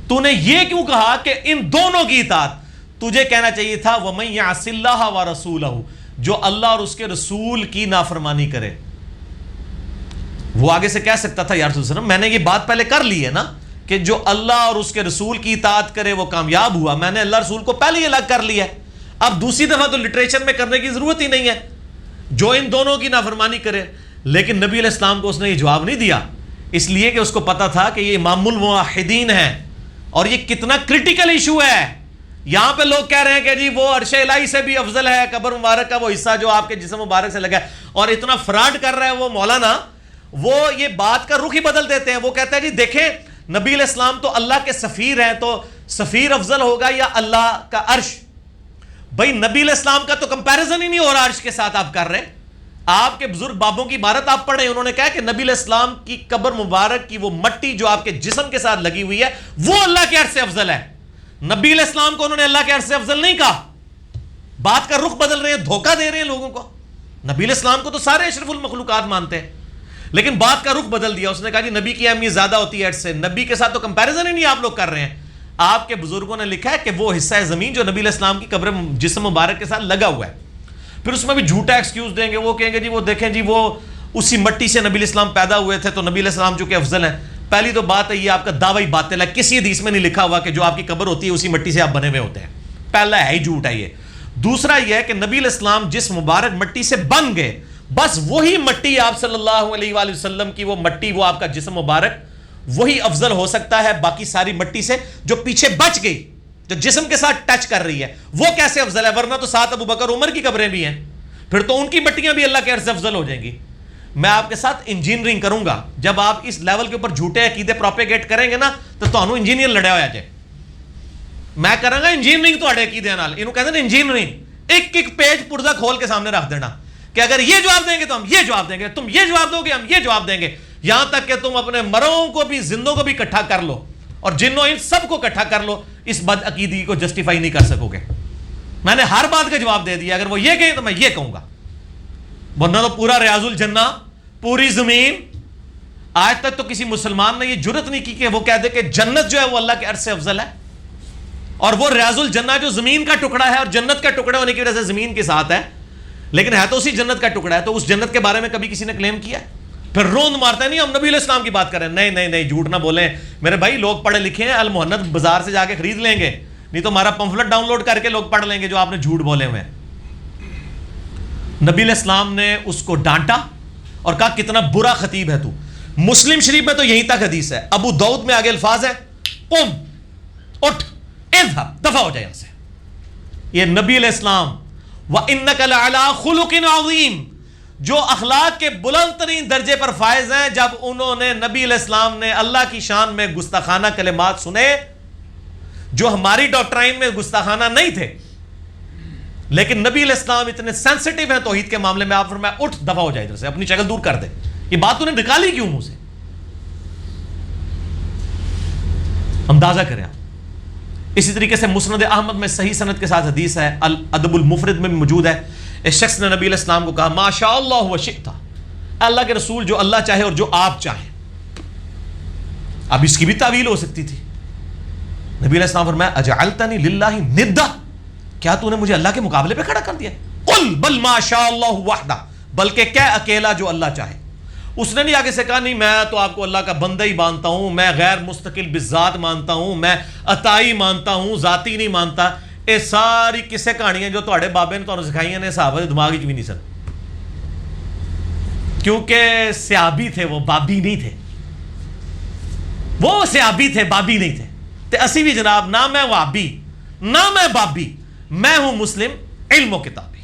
تو نے یہ کیوں کہا کہ ان دونوں کی اطاعت؟ تجھے کہنا چاہیے تھا وَمَن يَعْصِ اللَّهَ وَرَسُولَهُ، جو اللہ اور اس کے رسول کی نافرمانی کرے۔ وہ آگے سے کہہ سکتا تھا یا رسول اللہ، میں نے یہ بات پہلے کر لی ہے نا کہ جو اللہ اور اس کے رسول کی اطاعت کرے وہ کامیاب ہوا، میں نے اللہ رسول کو پہلے ہی الگ کر لیا ہے، اب دوسری دفعہ تو لٹریچر میں کرنے کی ضرورت ہی نہیں ہے، جو ان دونوں کی نافرمانی کرے۔ لیکن نبی علیہ السلام کو اس نے یہ جواب نہیں دیا، اس لیے کہ اس کو پتا تھا کہ یہ امام الموحدین ہیں اور یہ کتنا کرٹیکل ایشو ہے۔ یہاں پہ لوگ کہہ رہے ہیں کہ جی وہ عرش الہی سے بھی افضل ہے، قبر مبارک کا وہ حصہ جو آپ کے جسم مبارک سے لگا ہے، اور اتنا فراڈ کر رہا ہے وہ مولانا، وہ یہ بات کا رخ ہی بدل دیتے ہیں۔ وہ کہتا ہے جی دیکھیں نبی علیہ السلام تو اللہ کے سفیر ہیں، تو سفیر افضل ہوگا یا اللہ کا عرش؟ بھائی نبی علیہ السلام کا تو کمپیریزن ہی نہیں ہو رہا عرش کے ساتھ، آپ کر رہے ہیں۔ آپ کے بزرگ بابوں کی عبارت آپ پڑھیں، انہوں نے کہا کہ نبی علیہ السلام کی قبر مبارک کی وہ مٹی جو آپ کے جسم کے ساتھ لگی ہوئی ہے وہ اللہ کے عرش سے افضل ہے۔ نبی علیہ السلام کو انہوں نے اللہ کے عرش سے افضل نہیں کہا۔ بات کا رخ بدل رہے ہیں، دھوکہ دے رہے ہیں لوگوں کو۔ نبی علیہ السلام کو تو سارے اشرف المخلوقات مانتے ہیں، لیکن بات کا رخ بدل دیا۔ اس نے کہا جی نبی کی اہمیت زیادہ ہوتی ہے عرش سے، نبی کے ساتھ تو کمپیریزن ہی نہیں آپ لوگ کر رہے ہیں۔ آپ کے بزرگوں نے لکھا ہے کہ وہ حصہ زمین جو نبی علیہ السلام کی قبر جسم مبارک کے ساتھ لگا ہوا ہے، پھر اس میں بھی جھوٹا ایکسکیوز دیں گے، وہ کہیں گے جی وہ دیکھیں جی وہ اسی مٹی سے نبی علیہ السلام پیدا ہوئے تھے تو نبی علیہ السلام چونکہ افضل ہیں۔ پہلی تو بات ہے یہ آپ کا دعوی باطل ہے، کسی حدیث میں نہیں لکھا ہوا کہ جو آپ کی قبر ہوتی ہے اسی مٹی سے آپ بنے ہوئے ہوتے ہیں، پہلا ہے ہی جھوٹ ہے یہ۔ دوسرا یہ ہے کہ نبی علیہ السلام جس مبارک مٹی سے بن گئے، بس وہی مٹی آپ صلی اللہ علیہ وآلہ وسلم کی وہ مٹی، وہ آپ کا جسم مبارک وہی افضل ہو سکتا ہے باقی ساری مٹی سے جو پیچھے بچ گئی، جو جسم کے ساتھ ٹچ کر رہی ہے، وہ کیسے افضل ہے؟ ورنہ تو ساتھ ابو بکر عمر کی قبریں بھی ہیں، پھر تو ان کی مٹیاں بھی اللہ کے عرش سے افضل ہو جائیں گی۔ میں آپ کے ساتھ انجینئرنگ کروں گا، جب آپ اس لیول کے اوپر جھوٹے عقیدے پروپیگیٹ کریں گے نا تو تانوں انجینئر لڑیا ہوا جائے۔ میں کراں گا انجینئرنگ تواڈے عقیدے نال، اینو کہندے نے انجینئرنگ، ایک ایک پیج پرزہ کھول کے سامنے رکھ دینا کہ اگر یہ جواب دیں گے تو ہم یہ جواب دیں گے، تم یہ جواب دو گے ہم یہ جواب دیں گے، یہاں تک کہ تم اپنے مروں کو بھی زندوں کو بھی اکٹھا کر لو اور جنوں ان سب کو اکٹھا کر لو، اس بد عقیدگی کو جسٹیفائی نہیں کر سکو گے۔ میں نے ہر بات کا جواب دے دیا، اگر وہ یہ کہیں تو میں یہ کہوں گا، ورنہ تو پورا ریاض الجنہ، پوری زمین، آج تک تو کسی مسلمان نے یہ جرت نہیں کی کہ وہ کہہ دے کہ جنت جو ہے وہ اللہ کے عرش سے افضل ہے، اور وہ ریاض الجنہ جو زمین کا ٹکڑا ہے اور جنت کا ٹکڑا ہونے کی وجہ سے زمین کے ساتھ ہے، لیکن ہے تو اسی جنت کا ٹکڑا ہے، تو اس جنت کے بارے میں کبھی کسی نے کلیم کیا ہے؟ پھر روند مارتا ہے نہیں ہم نبی علیہ السلام کی بات کر رہے ہیں، نہیں نہیں نہیں، جھوٹ نہ بولیں میرے بھائی، لوگ پڑھے لکھے ہیں، المہند بازار سے جا کے خرید لیں گے، نہیں تو ہمارا پمفلٹ ڈاؤن لوڈ کر کے لوگ پڑھ لیں گے جو آپ نے جھوٹ بولے ہوئے ہیں۔ نبی علیہ السلام نے اس کو ڈانٹا اور کہا کتنا برا خطیب ہے تو۔ مسلم شریف میں تو یہیں تک حدیث ہے، ابو داؤد میں آگے الفاظ ہے قم، اٹھ، اذهب، دفع ہو جائے یہاں سے۔ یہ نبی علیہ السلام وَإِنَّكَ لَعَلَىٰ خُلُقٍ عَظِيمٍ، جو اخلاق کے بلند ترین درجے پر فائز ہیں، جب انہوں نے نبی علیہ السلام نے اللہ کی شان میں گستاخانہ کلمات سنے جو ہماری ڈاکٹرائن میں گستاخانہ نہیں تھے، لیکن نبی علیہ السلام اتنے سینسٹیو ہیں توحید کے معاملے میں، آپ فرمایا اٹھ، دفع ہو جائے ادھر سے، اپنی شکل دور کر دے۔ یہ بات تو نے نکالی کیوں منہ سے؟ اندازہ کریں آپ۔ اسی طریقے سے مسند احمد میں صحیح سند کے ساتھ حدیث ہے، الادب المفرد میں بھی موجود ہے، اس شخص نے نبی علیہ السلام کو کہا ما شاء اللہ وشئت، اللہ کے رسول جو اللہ چاہے اور جو آپ چاہیں۔ اب اس کی بھی تعویل ہو سکتی تھی۔ نبی علیہ السلام فرمایا اجعلتنی للہ ندا، کیا تو نے مجھے اللہ کے مقابلے پہ کھڑا کر دیا؟ قل بل ما شاء اللہ وحدہ، بلکہ کیا اکیلا جو اللہ چاہے۔ اس نے نہیں آگے سے کہا نہیں میں تو آپ کو اللہ کا بندہ ہی مانتا ہوں، میں غیر مستقل بالذات مانتا ہوں، میں عطائی مانتا ہوں، ذاتی نہیں مانتا۔ یہ ساری قصے کہانیاں جو تواڈے بابے نے تانوں سکھائیاں نے صحابہ دے دماغ وچ بھی نہیں سن۔ کیونکہ صحابی تھے وہ، بابی نہیں تھے. وہ صحابی تھے، بابی نہیں تھے. تے اسی بھی جناب نہ میں وہابی نہ میں بابی، میں ہوں مسلم علم و کتابی.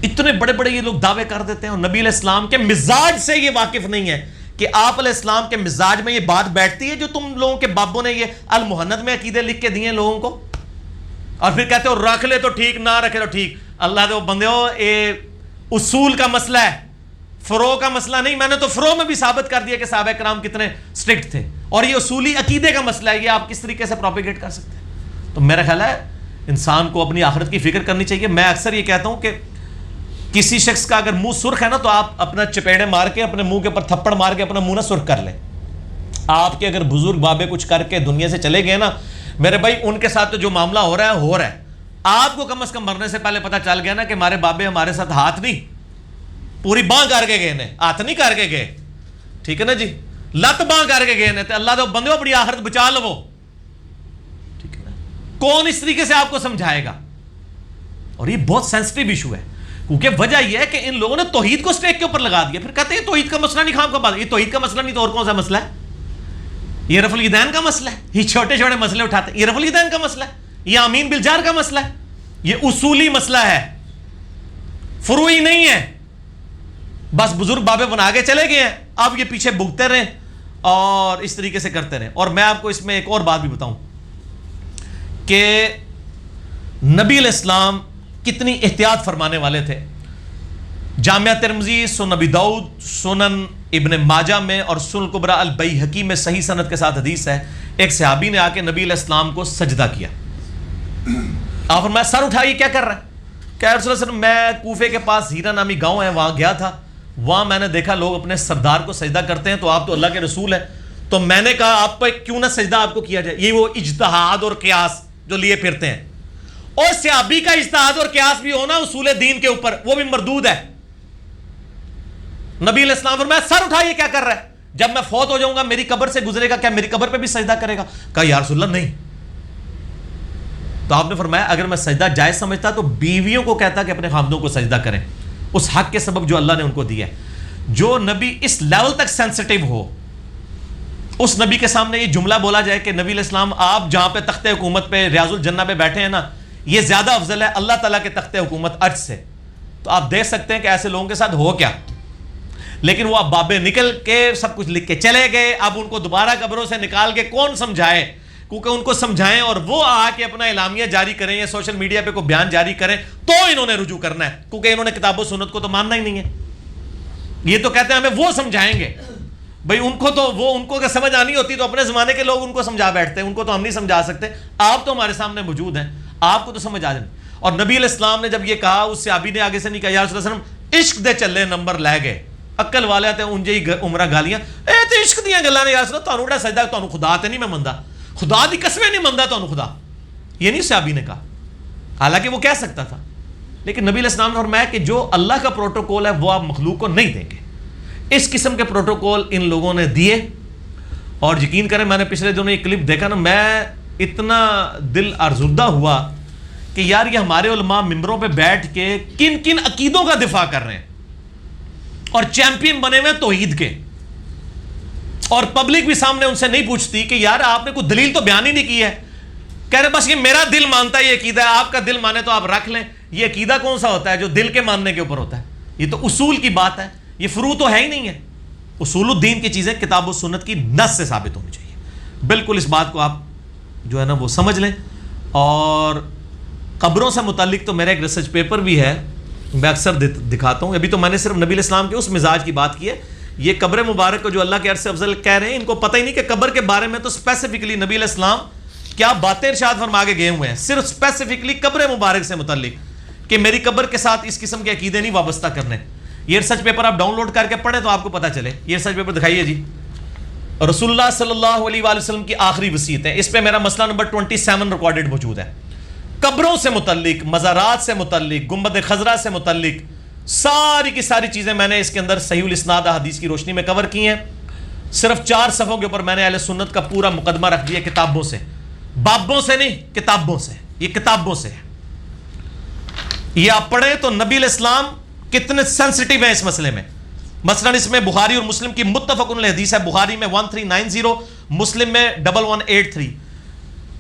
اتنے بڑے بڑے یہ لوگ دعوے کر دیتے ہیں اور نبی علیہ السلام کے مزاج سے یہ واقف نہیں ہے کہ آپ علیہ السلام کے مزاج میں یہ بات بیٹھتی ہے جو تم لوگوں کے بابوں نے یہ المحند میں عقیدے لکھ کے دیے ہیں لوگوں کو، اور پھر کہتے ہو رکھ لے تو ٹھیک، نہ رکھے تو ٹھیک. اللہ دے وہ بندے ہو، یہ اصول کا مسئلہ ہے، فروع کا مسئلہ نہیں. میں نے تو فروع میں بھی ثابت کر دیا کہ صحابہ کرام کتنے سٹرکٹ تھے، اور یہ اصولی عقیدے کا مسئلہ ہے، یہ آپ کس طریقے سے پروپیگیٹ کر سکتے ہیں. تو میرا خیال ہے انسان کو اپنی آخرت کی فکر کرنی چاہیے. میں اکثر یہ کہتا ہوں کہ کسی شخص کا اگر منہ سرخ ہے نا تو آپ اپنا چپیڑے مار کے اپنے منہ کے اوپر تھپڑ مار کے اپنا منہ نہ سرخ کر لیں. آپ کے اگر بزرگ بابے کچھ کر کے دنیا سے چلے گئے نا میرے بھائی، ان کے ساتھ تو جو معاملہ ہو رہا ہے. آپ کو کم از کم مرنے سے پہلے پتہ چل گیا نا کہ ہمارے بابے ہمارے ساتھ ہاتھ نہیں، پوری باں کر کے گئے نے، ہاتھ نہیں کر کے گئے. ٹھیک ہے نا جی، لت باں کر کے گئے نے. تو اللہ دے بندے اپنی آخرت بچا لو. ٹھیک ہے نا، کون اس طریقے سے آپ کو سمجھائے گا؟ اور یہ بہت سینسٹیو ایشو ہے، کیونکہ وجہ یہ ہے کہ ان لوگوں نے توحید کو سٹیک کے اوپر لگا دیا. پھر کہتے ہیں توحید کا مسئلہ نہیں. خام کا بات، یہ توحید کا مسئلہ نہیں تو اور کون سا مسئلہ ہے؟ یہ رفع الیدین کا مسئلہ ہے. یہ چھوٹے چھوٹے مسئلے اٹھاتے ہیں، یہ رفع الیدین کا مسئلہ ہے. یہ آمین بالجار کا مسئلہ ہے. یہ اصولی مسئلہ ہے، فروعی نہیں ہے. بس بزرگ بابے بنا کے چلے گئے ہیں، اب یہ پیچھے بھگتے رہیں اور اس طریقے سے کرتے رہیں. اور میں آپ کو اس میں ایک اور بات بھی بتاؤں کہ نبی علیہ السلام کتنی احتیاط فرمانے والے تھے. جامعہ ترمذی، سنن ابی داؤد، سنن ابن ماجہ میں اور سنن الکبریٰ البیہقی میں صحیح سند کے ساتھ حدیث ہے، ایک صحابی نے آ کے نبی علیہ السلام کو سجدہ کیا. آپ فرمایا سر اٹھائیے، کیا کر رہا ہے؟ کہ رسول اللہ علیہ وسلم میں کوفے کے پاس ہیرا نامی گاؤں ہے وہاں گیا تھا، وہاں میں نے دیکھا لوگ اپنے سردار کو سجدہ کرتے ہیں، تو آپ تو اللہ کے رسول ہیں، تو میں نے کہا آپ کو کیوں نہ سجدہ آپ کو کیا جائے. یہ وہ اجتہاد اور قیاس جو لیے پھرتے ہیں، اور صحابی کا اجتہاد اور قیاس بھی ہونا اصول دین کے اوپر، وہ بھی مردود ہے. نبی علیہ السلام فرمایا سر اٹھائیے، کیا کر رہا ہے؟ جب میں فوت ہو جاؤں گا میری قبر سے گزرے گا، کیا میری قبر پہ بھی سجدہ کرے گا؟ کہا یا رسول اللہ نہیں. تو آپ نے فرمایا اگر میں سجدہ جائز سمجھتا تو بیویوں کو کہتا کہ اپنے خامدوں کو سجدہ کریں، اس حق کے سبب جو اللہ نے ان کو دیا ہے. جو نبی اس لیول تک سینسٹیو ہو، اس نبی کے سامنے یہ جملہ بولا جائے کہ نبی علیہ السلام آپ جہاں پہ تخت حکومت پہ ریاض الجنہ پہ بیٹھے ہیں نا، یہ زیادہ افضل ہے اللہ تعالیٰ کے تخت حکومت عرش سے. تو آپ دیکھ سکتے ہیں کہ ایسے لوگوں کے ساتھ ہو کیا. لیکن وہ اب بابے نکل کے سب کچھ لکھ کے چلے گئے. اب ان کو دوبارہ قبروں سے نکال کے کون سمجھائے؟ کیونکہ ان کو سمجھائیں اور وہ آ کے اپنا اعلامیہ جاری کریں یا سوشل میڈیا پہ کوئی بیان جاری کریں تو انہوں نے رجوع کرنا ہے، کیونکہ انہوں نے کتاب و سنت کو تو ماننا ہی نہیں ہے. یہ تو کہتے ہیں ہمیں وہ سمجھائیں گے. بھائی ان کو تو وہ ان کو اگر سمجھ آنی ہوتی تو اپنے زمانے کے لوگ ان کو سمجھا بیٹھتے ہیں، ان کو تو ہم نہیں سمجھا سکتے. آپ تو ہمارے سامنے موجود ہیں، آپ کو تو سمجھ آ جائے. اور نبی علیہ السلام نے جب یہ کہا، اس صحابی نے آگے سے نہیں کہا یا رسول اللہ صلی اللہ علیہ وسلم عشق دے چلے نمبر لے گئے. عقل والے آتے ہیں انجے ہی عمرہ گالیاں، اے تے عشق دیاں گلاں نے یا رسول اللہ تانوں بڑا سجدہ تانوں خدا تے نہیں میں مندا، خدا دی قسمیں نہیں مندا تانوں خدا. یہ نہیں صحابی نے کہا، حالانکہ وہ کہہ سکتا تھا. لیکن نبی علیہ السلام نے فرمایا کہ جو اللہ کا پروٹوکول ہے وہ آپ مخلوق کو نہیں دیں گے. اس قسم کے پروٹوکول ان لوگوں نے دیے. اور یقین کریں میں نے پچھلے دنوں یہ کلپ دیکھا نا، میں اتنا دل ارزردہ ہوا کہ یار یہ ہمارے علماء ممبروں پہ بیٹھ کے کن کن عقیدوں کا دفاع کر رہے ہیں اور چیمپئن بنے ہوئے توحید کے. اور پبلک بھی سامنے ان سے نہیں پوچھتی کہ یار آپ نے کوئی دلیل تو بیان ہی نہیں کی ہے. کہہ رہے بس یہ میرا دل مانتا ہے یہ عقیدہ ہے، آپ کا دل مانے تو آپ رکھ لیں. یہ عقیدہ کون سا ہوتا ہے جو دل کے ماننے کے اوپر ہوتا ہے؟ یہ تو اصول کی بات ہے، یہ فروع تو ہے ہی نہیں ہے. اصول الدین کی چیزیں کتاب و سنت کی نص سے ثابت ہونی چاہیے. بالکل اس بات کو آپ جو ہے نا وہ سمجھ لیں. اور قبروں سے متعلق تو میرا ایک ریسرچ پیپر بھی ہے، میں اکثر دکھاتا ہوں. ابھی تو میں نے صرف نبی علیہ السلام کے اس مزاج کی بات کی ہے. یہ قبر مبارک کو جو اللہ کے عرش سے افضل کہہ رہے ہیں، ان کو پتہ ہی نہیں کہ قبر کے بارے میں تو اسپیسیفکلی نبی علیہ السلام کیا باتیں ارشاد فرما کے گئے ہوئے ہیں، صرف اسپیسیفکلی قبر مبارک سے متعلق کہ میری قبر کے ساتھ اس قسم کے عقیدے نہیں وابستہ کرنے. یہ ریسرچ پیپر آپ ڈاؤن لوڈ کر کے پڑھیں تو آپ کو پتہ چلے. یہ ریسرچ پیپر دکھائیے جی. رسول اللہ صلی اللہ علیہ وآلہ وسلم کی آخری وصیت ہے. اس پہ میرا مسئلہ نمبر 27 ریکارڈڈ موجود ہے. قبروں سے متعلق، مزارات سے متعلق، گنبد خضرا سے متعلق ساری کی ساری چیزیں میں نے اس کے اندر صحیح الاسناد حدیث کی روشنی میں کور کی ہیں. صرف 4 صفحوں کے اوپر میں نے اہل سنت کا پورا مقدمہ رکھ دیا، کتابوں سے، بابوں سے نہیں، کتابوں سے. یہ کتابوں سے ہے. یہ آپ پڑھیں تو نبی علیہ السلام کتنے سینسٹیو ہیں اس مسئلے میں. مثلا اس میں بخاری اور مسلم کی متفق علیہ حدیث ہے, بخاری میں 1390, مسلم میں 1183.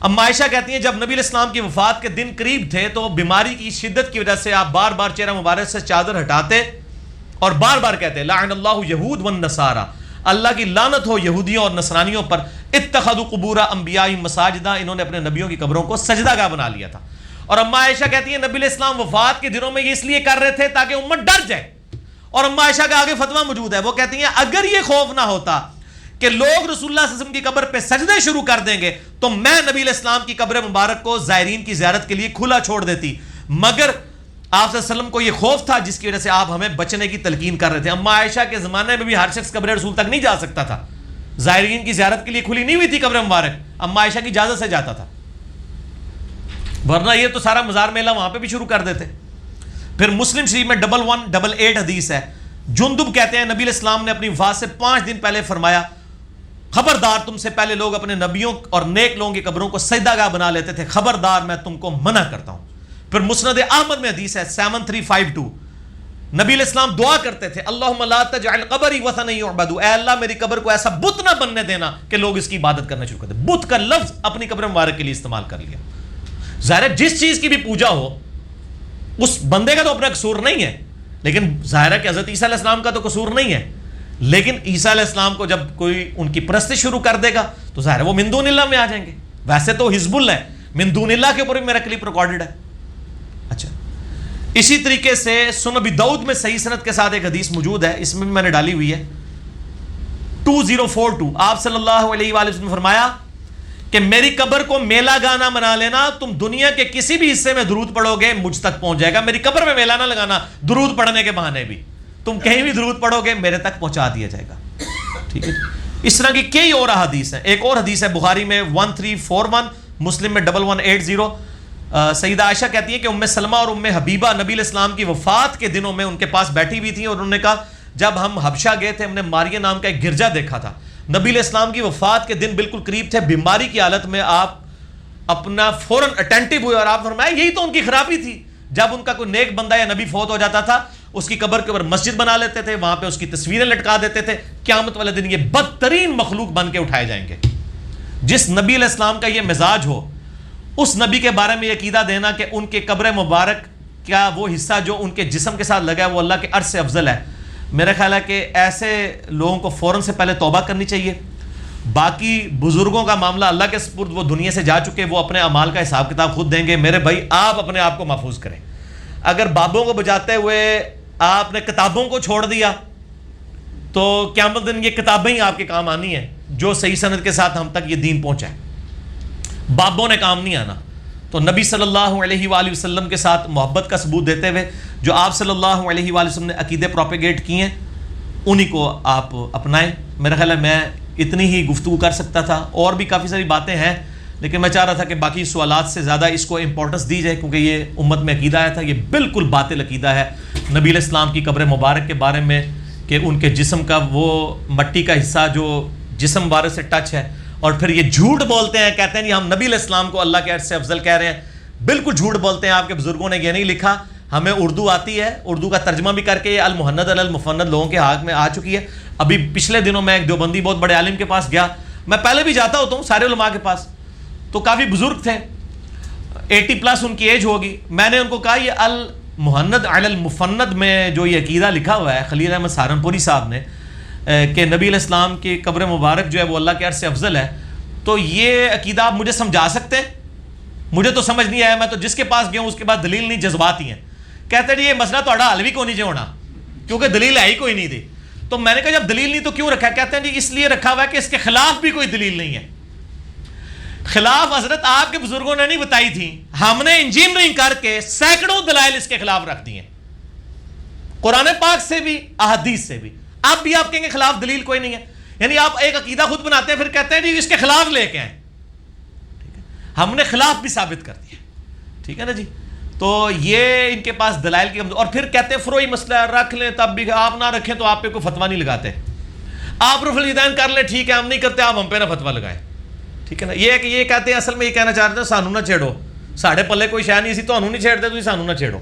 اما عائشہ کہتی ہیں جب نبی علیہ السلام کی وفات کے دن قریب تھے تو بیماری کی شدت کی وجہ سے آپ بار بار چہرہ مبارک سے چادر ہٹاتے اور بار بار کہتے لعن اللہ یہود والنصارى, اللہ کی لعنت ہو یہودیوں اور نصرانیوں پر, اتخذوا قبور انبیاء مساجدہ, انہوں نے اپنے نبیوں کی قبروں کو سجدہ گاہ بنا لیا تھا. اور اما عائشہ کہتی ہیں نبی علیہ السلام وفات کے دنوں میں یہ اس لیے کر رہے تھے تاکہ امت ڈر جائے. اور اما عائشہ کا آگے فتویٰ موجود ہے, وہ کہتی ہیں اگر یہ خوف نہ ہوتا کہ لوگ رسول اللہ صلی اللہ علیہ وسلم کی قبر پہ سجدے شروع کر دیں گے تو میں نبی علیہ السلام کی قبر مبارک کو زائرین کی زیارت کے لیے کھلا چھوڑ دیتی, مگر آپ صلی اللہ علیہ وسلم کو یہ خوف تھا جس کی وجہ سے آپ ہمیں بچنے کی تلقین کر رہے تھے. اما عائشہ کے زمانے میں بھی ہر شخص قبر رسول تک نہیں جا سکتا تھا, زائرین کی زیارت کے لیے کھلی نہیں ہوئی تھی قبر مبارک, اما عائشہ کی اجازت سے جاتا تھا, ورنہ یہ تو سارا مزار میلہ وہاں پہ بھی شروع کر دیتے. پھر مسلم شریف میں 1188 حدیث ہے, جندب کہتے ہیں نبی علیہ السلام نے اپنی وفات سے 5 دن پہلے فرمایا خبردار تم سے پہلے لوگ اپنے نبیوں اور نیک لوگوں کی قبروں کو سجدہ گاہ بنا لیتے تھے, خبردار میں تم کو منع کرتا ہوں. پھر مسند احمد میں حدیث ہے 7352, نبی علیہ السلام دعا کرتے تھے اللہم لا تجعل قبری وثنا یعبد, اے اللہ میری قبر کو ایسا بت نہ بننے دینا کہ لوگ اس کی عبادت کرنا شروع کر دیں. بت کا لفظ اپنی قبر مبارک کے لیے استعمال کر لیا. ظاہر ہے جس چیز کی بھی پوجا ہو اس بندے کا تو اپنا قصور نہیں ہے, لیکن ظاہر ہے کہ حضرت عیسیٰ علیہ السلام کا تو قصور نہیں ہے, لیکن عیسیٰ علیہ السلام کو جب کوئی ان کی پرستی شروع کر دے گا تو ظاہر ہے وہ من دون اللہ میں آ جائیں گے. ویسے تو حزب اللہ ہے, من دون اللہ کے اوپر بھی میرا کلپ ریکارڈڈ ہے. اچھا, اسی طریقے سے سنن ابی داؤد میں صحیح سند کے ساتھ ایک حدیث موجود ہے, اس میں بھی میں نے ڈالی ہوئی ہے 2042, آپ صلی اللہ علیہ وآلہ وسلم نے فرمایا کہ میری قبر کو میلہ گانا بنا لینا, تم دنیا کے کسی بھی حصے میں درود پڑھو گے مجھ تک پہنچ جائے گا. میری قبر میں میلہ نہ لگانا درود پڑھنے کے بہانے بھی, تم کہیں بھی درود پڑھو گے میرے تک پہنچا دیا جائے گا. ٹھیک ہے, اس طرح کی کئی اور احادیث ہیں. ایک اور حدیث ہے بخاری میں 1341, مسلم میں 1180, سیدہ عائشہ کہتی ہے کہ ام سلمہ اور ام حبیبہ نبی علیہ السلام کی وفات کے دنوں میں ان کے پاس بیٹھی ہوئی تھیں اور انہوں نے کہا جب ہم حبشہ گئے تھے ہم نے ماریہ نام کا ایک گرجا دیکھا تھا, نبی علیہ السلام کی وفات کے دن بالکل قریب تھے, بیماری کی حالت میں آپ اپنا فوراً اٹینٹیو ہوئے اور آپ فرمایا یہی تو ان کی خرابی تھی, جب ان کا کوئی نیک بندہ یا نبی فوت ہو جاتا تھا اس کی قبر کے اوپر مسجد بنا لیتے تھے, وہاں پہ اس کی تصویریں لٹکا دیتے تھے. قیامت والے دن یہ بدترین مخلوق بن کے اٹھائے جائیں گے. جس نبی علیہ السلام کا یہ مزاج ہو اس نبی کے بارے میں یہ عقیدہ دینا کہ ان کے قبر مبارک کا وہ حصہ جو ان کے جسم کے ساتھ لگا ہے وہ اللہ کے عرش سے افضل ہے, میرا خیال ہے کہ ایسے لوگوں کو فوراً سے پہلے توبہ کرنی چاہیے. باقی بزرگوں کا معاملہ اللہ کے سپرد, وہ دنیا سے جا چکے, وہ اپنے اعمال کا حساب کتاب خود دیں گے. میرے بھائی آپ اپنے آپ کو محفوظ کریں. اگر بابوں کو بجاتے ہوئے آپ نے کتابوں کو چھوڑ دیا تو قیامت دن یہ کتابیں ہی آپ کے کام آنی ہیں جو صحیح سند کے ساتھ ہم تک یہ دین پہنچا ہے, بابوں نے کام نہیں آنا. تو نبی صلی اللہ علیہ وآلہ وسلم کے ساتھ محبت کا ثبوت دیتے ہوئے جو آپ صلی اللہ علیہ وآلہ وسلم نے عقیدے پروپیگیٹ کیے ہیں انہی کو آپ اپنائیں. میرا خیال ہے میں اتنی ہی گفتگو کر سکتا تھا, اور بھی کافی ساری باتیں ہیں لیکن میں چاہ رہا تھا کہ باقی سوالات سے زیادہ اس کو امپورٹنس دی جائے کیونکہ یہ امت میں عقیدہ آیا تھا. یہ بالکل باطل عقیدہ ہے نبی علیہ السلام کی قبر مبارک کے بارے میں کہ ان کے جسم کا وہ مٹی کا حصہ جو جسم مبارک سے ٹچ ہے, اور پھر یہ جھوٹ بولتے ہیں, کہتے ہیں جی ہم نبی علیہ السلام کو اللہ کے عرش سے افضل کہہ رہے ہیں. بالکل جھوٹ بولتے ہیں. آپ کے بزرگوں نے یہ نہیں لکھا, ہمیں اردو آتی ہے, اردو کا ترجمہ بھی کر کے یہ المہند المفند لوگوں کے ہاتھ میں آ چکی ہے. ابھی پچھلے دنوں میں ایک دیوبندی بہت بڑے عالم کے پاس گیا, میں پہلے بھی جاتا ہوتا ہوں سارے علماء کے پاس, تو کافی بزرگ تھے, 80+ ان کی ایج ہوگی. میں نے ان کو کہا یہ المہند علی المفند میں جو یہ عقیدہ لکھا ہوا ہے خلیل احمد سہارنپوری صاحب نے کہ نبی علیہ السلام کی قبر مبارک جو ہے وہ اللہ کے عرش سے افضل ہے, تو یہ عقیدہ آپ مجھے سمجھا سکتے ہیں؟ مجھے تو سمجھ نہیں آیا, میں تو جس کے پاس گیا ہوں اس کے پاس دلیل نہیں, جذبات ہی ہیں. کہتے ہیں یہ مسئلہ تھوڑا حل بھی کو نہیں جو ہونا کیونکہ دلیل ہے ہی کوئی نہیں تھی. تو میں نے کہا جب دلیل نہیں تو کیوں رکھا ہے؟ کہتے ہیں جی اس لیے رکھا ہوا ہے کہ اس کے خلاف بھی کوئی دلیل نہیں ہے. خلاف حضرت آپ کے بزرگوں نے نہیں بتائی تھی, ہم نے انجینئرنگ کر کے سینکڑوں دلائل اس کے خلاف رکھ دی ہیں, قرآن پاک سے بھی احادیث سے بھی. اب بھی آپ کہیں گے خلاف دلیل کوئی نہیں ہے, یعنی آپ ایک عقیدہ خود بناتے ہیں پھر کہتے ہیں جی اس کے خلاف لے کے آئیں. ٹھیک ہے, ہم نے خلاف بھی ثابت کر دیا. ٹھیک ہے نا جی. تو یہ ان کے پاس دلائل کی اور پھر کہتے ہیں فروئی مسئلہ رکھ لیں تب بھی, آپ نہ رکھیں تو آپ پہ کوئی فتویٰ نہیں لگاتے. آپ رفع الیدین کر لیں ٹھیک ہے, ہم نہیں کرتے, آپ ہم پہ نہ فتویٰ لگائیں. ٹھیک ہے نا. یہ ہے کہ یہ کہتے ہیں اصل میں یہ کہنا چاہتے ہیں سانو نہ چھیڑو, ساڑھے پلے کوئی شے نہیں سی, تانوں نہیں چھیڑتے تسی سانو نہ چھیڑو.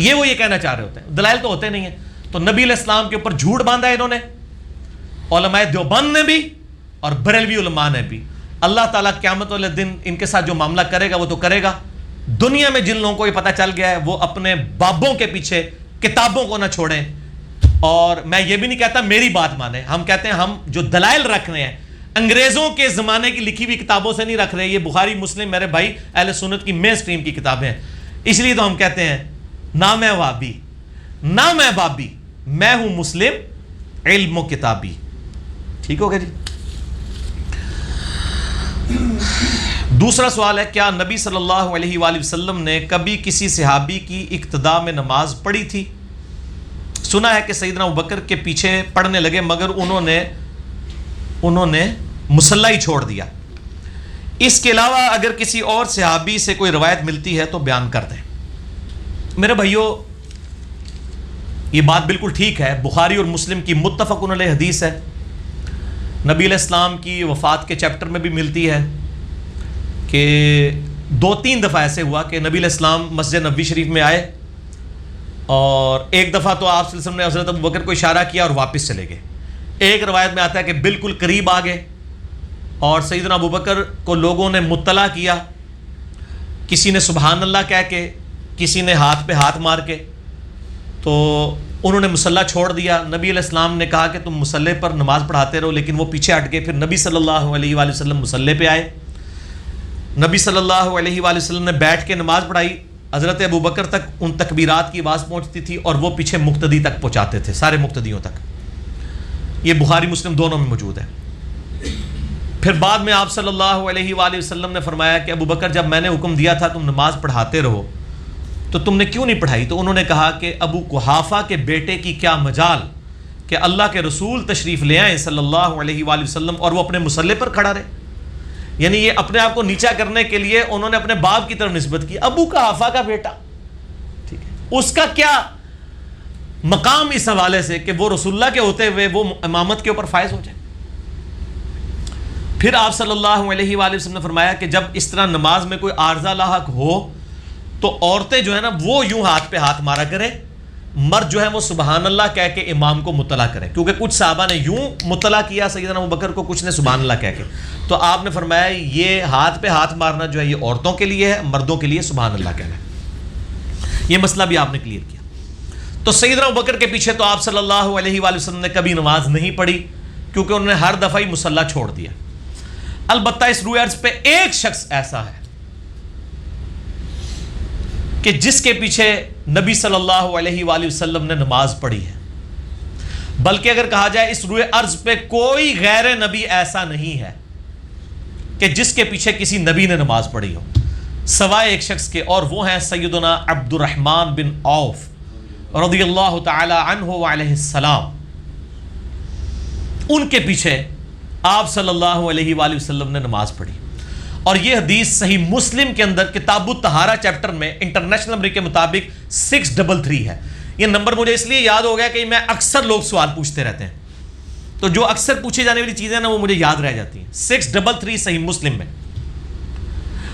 یہ کہنا چاہ رہے ہوتے ہیں، دلائل تو ہوتے نہیں ہیں. تو نبی علیہ السلام کے اوپر جھوٹ باندھا انہوں نے، علماء دیوبند نے بھی اور بریلوی علماء نے بھی. اللہ تعالیٰ قیامت والے دن ان کے ساتھ جو معاملہ کرے گا وہ تو کرے گا. دنیا میں جن لوگوں کو یہ پتہ چل گیا ہے وہ اپنے بابوں کے پیچھے کتابوں کو نہ چھوڑیں. اور میں یہ بھی نہیں کہتا میری بات مانیں، ہم کہتے ہیں ہم جو دلائل رکھ رہے ہیں انگریزوں کے زمانے کی لکھی ہوئی کتابوں سے نہیں رکھ رہے. یہ بخاری مسلم میرے بھائی اہل سنت کی مین سٹریم کی کتابیں ہیں. اس لیے تو ہم کہتے ہیں نہ میں وابی نہ میں بابی، میں ہوں مسلم علم و کتابی. ٹھیک ہو گیا جی. دوسرا سوال ہے، کیا نبی صلی اللہ علیہ وآلہ وسلم نے کبھی کسی صحابی کی اقتداء میں نماز پڑھی تھی؟ سنا ہے کہ سیدنا ابوبکر کے پیچھے پڑھنے لگے مگر انہوں نے مصلی ہی چھوڑ دیا. اس کے علاوہ اگر کسی اور صحابی سے کوئی روایت ملتی ہے تو بیان کر دیں. میرے بھائیو، یہ بات بالکل ٹھیک ہے، بخاری اور مسلم کی متفق علیہ حدیث ہے. نبی علیہ السلام کی وفات کے چیپٹر میں بھی ملتی ہے کہ 2-3 دفعہ ایسے ہوا کہ نبی علیہ السلام مسجد نبوی شریف میں آئے اور ایک دفعہ تو آپ صلی اللہ علیہ وسلم نے حضرت ابوبکر کو اشارہ کیا اور واپس چلے گئے. ایک روایت میں آتا ہے کہ بالکل قریب آ گئے اور سیدنا ابوبکر کو لوگوں نے مطلع کیا، کسی نے سبحان اللہ کہہ کے، کسی نے ہاتھ پہ ہاتھ مار کے، تو انہوں نے مصلی چھوڑ دیا. نبی علیہ السلام نے کہا کہ تم مصلی پر نماز پڑھاتے رہو، لیکن وہ پیچھے ہٹ گئے. پھر نبی صلی اللہ علیہ وآلہ وسلم مصلی پہ آئے. نبی صلی اللہ علیہ وآلہ وسلم نے بیٹھ کے نماز پڑھائی. حضرت ابوبکر تک ان تکبیرات کی آواز پہنچتی تھی اور وہ پیچھے مقتدی تک پہنچاتے تھے، سارے مقتدیوں تک. یہ بخاری مسلم دونوں میں موجود ہے. پھر بعد میں آپ صلی اللہ علیہ وآلہ وسلم نے فرمایا کہ ابوبکر جب میں نے حکم دیا تھا تم نماز پڑھاتے رہو تو تم نے کیوں نہیں پڑھائی؟ تو انہوں نے کہا کہ ابو قحافہ کے بیٹے کی کیا مجال کہ اللہ کے رسول تشریف لے آئیں صلی اللہ علیہ وآلہ وسلم اور وہ اپنے مصلی پر کھڑا رہے. یعنی یہ اپنے آپ کو نیچا کرنے کے لیے انہوں نے اپنے باپ کی طرف نسبت کی. ابو قحافہ کا بیٹا، ٹھیک ہے، اس کا کیا مقام اس حوالے سے کہ وہ رسول اللہ کے ہوتے ہوئے وہ امامت کے اوپر فائز ہو جائے. پھر آپ صلی اللہ علیہ وآلہ وسلم نے فرمایا کہ جب اس طرح نماز میں کوئی عارضہ لاحق ہو تو عورتیں جو ہے نا وہ یوں ہاتھ پہ ہاتھ مارا کریں، مرد جو ہے وہ سبحان اللہ کہہ کے امام کو مطلع کریں. کیونکہ کچھ صحابہ نے یوں مطلع کیا سیدنا ابوبکر کو، کچھ نے سبحان اللہ کہہ کے. تو آپ نے فرمایا یہ ہاتھ پہ ہاتھ مارنا جو ہے یہ عورتوں کے لیے ہے، مردوں کے لیے سبحان اللہ کہنا ہے. یہ مسئلہ بھی آپ نے کلیئر کیا. تو سیدنا ابوبکر کے پیچھے تو آپ صلی اللہ علیہ وآلہ وسلم نے کبھی نماز نہیں پڑھی کیونکہ انہوں نے ہر دفعہ ہی مصلی چھوڑ دیا. البتہ اس روئے عرض پہ ایک شخص ایسا ہے کہ جس کے پیچھے نبی صلی اللہ علیہ وآلہ وسلم نے نماز پڑھی ہے. بلکہ اگر کہا جائے اس روئے عرض پہ کوئی غیر نبی ایسا نہیں ہے کہ جس کے پیچھے کسی نبی نے نماز پڑھی ہو سوائے ایک شخص کے، اور وہ ہیں سیدنا عبد الرحمن بن عوف رضی اللہ تعالی عنہ وعلیہ السلام. ان کے پیچھے آپ صلی اللہ علیہ وآلہ وسلم نے نماز پڑھی. اور یہ حدیث صحیح مسلم کے اندر کتاب الطہارہ چیپٹر میں انٹرنیشنل نمبر کے مطابق 633 ہے. یہ نمبر مجھے اس لیے یاد ہو گیا کہ میں اکثر لوگ سوال پوچھتے رہتے ہیں، تو جو اکثر پوچھی جانے والی چیزیں نا وہ مجھے یاد رہ جاتی ہیں. 633 صحیح مسلم میں.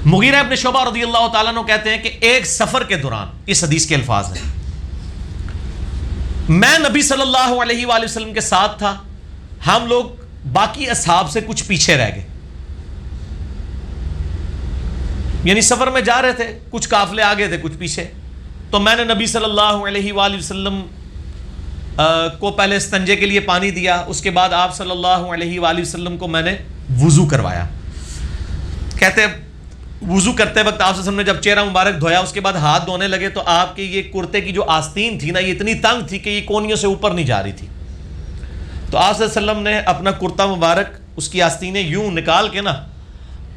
مغیرہ ابن شعبہ رضی اللہ تعالیٰ عنہ کہتے ہیں کہ ایک سفر کے دوران، اس حدیث کے الفاظ ہیں، میں نبی صلی اللہ علیہ وآلہ وسلم کے ساتھ تھا، ہم لوگ باقی اصحاب سے کچھ پیچھے رہ گئے. یعنی سفر میں جا رہے تھے، کچھ قافلے آگے تھے کچھ پیچھے. تو میں نے نبی صلی اللہ علیہ وآلہ وسلم کو پہلے استنجے کے لیے پانی دیا، اس کے بعد آپ صلی اللہ علیہ وآلہ وسلم کو میں نے وضو کروایا. کہتے ہیں وضو کرتے وقت آپ صلی اللہ علیہ وسلم نے جب چہرہ مبارک دھویا اس کے بعد ہاتھ دھونے لگے تو آپ کے یہ کرتے کی جو آستین تھی نا یہ اتنی تنگ تھی کہ یہ کونیوں سے اوپر نہیں جا رہی تھی. تو آپ صلی اللہ علیہ وسلم نے اپنا کرتا مبارک اس کی آستینیں یوں نکال کے نا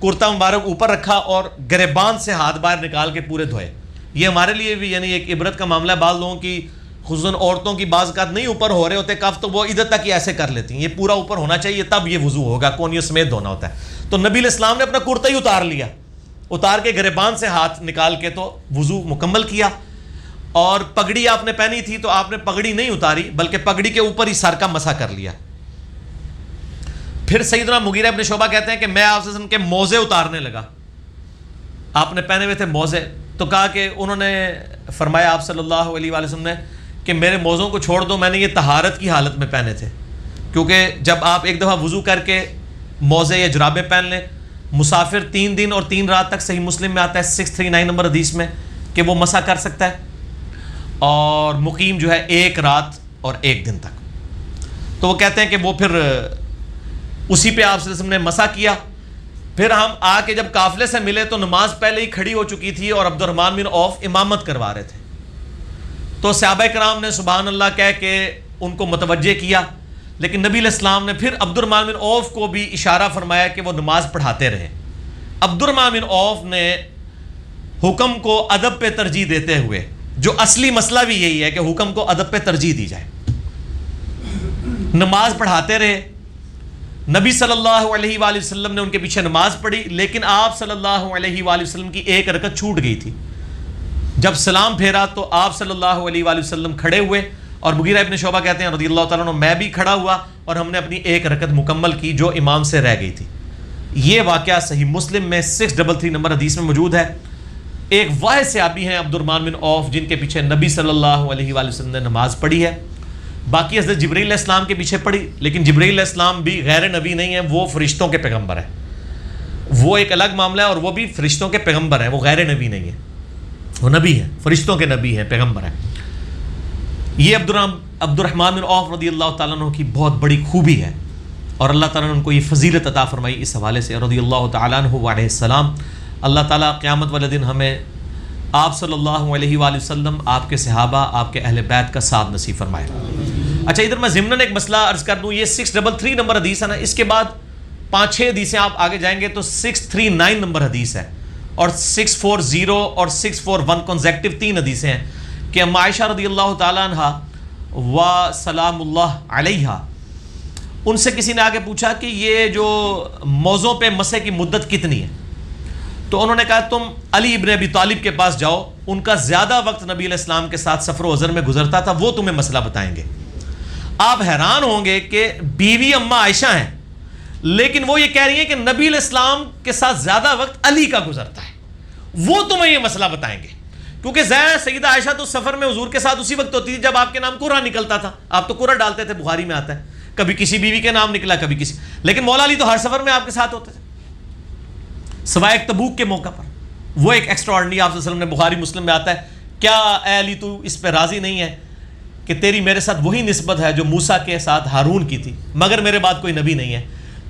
کرتا مبارک اوپر رکھا اور گریبان سے ہاتھ باہر نکال کے پورے دھوئے. یہ ہمارے لیے بھی یعنی ایک عبرت کا معاملہ ہے. بعض لوگوں کی خصوصاً عورتوں کی بعض اوقات نہیں اوپر ہو رہے ہوتے کف تو وہ ادھر تک ہی ایسے کر لیتی ہیں. یہ پورا اوپر ہونا چاہیے تب یہ وضو ہوگا، کونیوں سمیت دھونا ہوتا ہے. تو نبی علیہ السلام نے اپنا کرتا ہی اتار لیا، اتار کے گریبان سے ہاتھ نکال کے تو وضو مکمل کیا. اور پگڑی آپ نے پہنی تھی تو آپ نے پگڑی نہیں اتاری بلکہ پگڑی کے اوپر ہی سر کا مسح کر لیا. پھر سیدنا مغیرہ ابن شعبہ کہتے ہیں کہ میں آپ سے کے موزے اتارنے لگا. آپ نے پہنے ہوئے تھے موزے، تو کہا کہ انہوں نے فرمایا آپ صلی اللہ علیہ وآلہ وسلم نے کہ میرے موزوں کو چھوڑ دو، میں نے یہ طہارت کی حالت میں پہنے تھے، کیونکہ جب آپ ایک دفعہ وضو کر کے موزے یا جرابے پہن لیں، مسافر 3 دن اور 3 رات تک، صحیح مسلم میں آتا ہے 639 نمبر حدیث میں کہ وہ مسح کر سکتا ہے، اور مقیم جو ہے 1 رات اور 1 دن تک۔ تو وہ کہتے ہیں کہ وہ پھر اسی پہ آپ صلی اللہ علیہ وسلم نے مسح کیا۔ پھر ہم آ کے جب قافلے سے ملے تو نماز پہلے ہی کھڑی ہو چکی تھی اور عبد الرحمن بن عوف امامت کروا رہے تھے، تو صحابہ کرام نے سبحان اللہ کہہ کے ان کو متوجہ کیا، لیکن نبی علیہ السلام نے پھر عبد الرحمن بن عوف کو بھی اشارہ فرمایا کہ وہ نماز پڑھاتے رہے۔ عبد الرحمن بن عوف نے حکم کو ادب پہ ترجیح دیتے ہوئے، جو اصلی مسئلہ بھی یہی ہے کہ حکم کو ادب پہ ترجیح دی جائے، نماز پڑھاتے رہے۔ نبی صلی اللہ علیہ وآلہ وسلم نے ان کے پیچھے نماز پڑھی، لیکن آپ صلی اللہ علیہ وآلہ وسلم کی 1 رکعت چھوٹ گئی تھی۔ جب سلام پھیرا تو آپ صلی اللہ علیہ وآلہ وسلم کھڑے ہوئے، اور مغیرہ ابن شعبہ کہتے ہیں رضی اللہ تعالیٰ عنہ میں بھی کھڑا ہوا اور ہم نے اپنی 1 رکعت مکمل کی جو امام سے رہ گئی تھی۔ یہ واقعہ صحیح مسلم میں 633 نمبر حدیث میں موجود ہے۔ ایک واحد صحابی ہیں عبد الرحمن بن عوف جن کے پیچھے نبی صلی اللہ علیہ وآلہ وسلم نے نماز پڑھی ہے، باقی حضرت جبرائیل علیہ السلام کے پیچھے پڑھی، لیکن جبرائیل علیہ السلام بھی غیر نبی نہیں ہیں، وہ فرشتوں کے پیغمبر ہیں، وہ ایک الگ معاملہ ہے، اور وہ بھی فرشتوں کے پیغمبر ہیں، وہ غیر نبی نہیں ہیں، وہ نبی ہیں، فرشتوں کے نبی ہیں، پیغمبر ہیں۔ یہ عبد الرحمن بن عوف رضی اللہ تعالیٰ عنہ کی بہت بڑی خوبی ہے، اور اللہ تعالیٰ نے ان کو یہ فضیلت عطا فرمائی اس حوالے سے رضی اللہ تعالیٰ عنہ علیہ السلام۔ اللہ تعالیٰ قیامت والے دن ہمیں آپ صلی اللہ علیہ وآلہ وسلم، آپ کے صحابہ، آپ کے اہل بیت کا ساتھ نصیب فرمائے۔ اچھا ادھر میں ضمناً ایک مسئلہ عرض کر دوں، یہ 633 نمبر حدیث ہے نا، اس کے بعد 5-6 حدیثیں آپ آگے جائیں گے تو 639 نمبر حدیث ہے، اور 640 اور 641 کنزیکٹیو 3 حدیثیں ہیں کہ ام عائشہ رضی اللہ تعالیٰ عنہ و سلام اللہ علیہا، ان سے کسی نے آگے پوچھا کہ یہ جو موزوں پہ مسح کی مدت کتنی ہے، تو انہوں نے کہا تم علی ابن ابی طالب کے پاس جاؤ، ان کا زیادہ وقت نبی علیہ السلام کے ساتھ سفر و حضر میں گزرتا تھا، وہ تمہیں مسئلہ بتائیں گے۔ آپ حیران ہوں گے کہ بیوی اماں عائشہ ہیں، لیکن وہ یہ کہہ رہی ہیں کہ نبی علیہ السلام کے ساتھ زیادہ وقت علی کا گزرتا ہے، وہ تمہیں یہ مسئلہ بتائیں گے، کیونکہ سیدہ عائشہ تو سفر میں حضور کے ساتھ اسی وقت ہوتی تھی جب آپ کے نام قرہ نکلتا تھا، آپ تو قرہ ڈالتے تھے، بخاری میں آتا ہے، کبھی کسی بیوی کے نام نکلا کبھی کسی، لیکن مولا علی تو ہر سفر میں آپ کے ساتھ ہوتے تھے سوائے ایک تبوک کے موقع پر، وہ ایک ایکسٹرا آرڈنری آپ صلی اللہ علیہ وسلم نے، بخاری مسلم میں آتا ہے، کیا اے علی تو اس پہ راضی نہیں ہے کہ تیری میرے ساتھ وہی نسبت ہے جو موسیٰ کے ساتھ ہارون کی تھی، مگر میرے بعد کوئی نبی نہیں ہے۔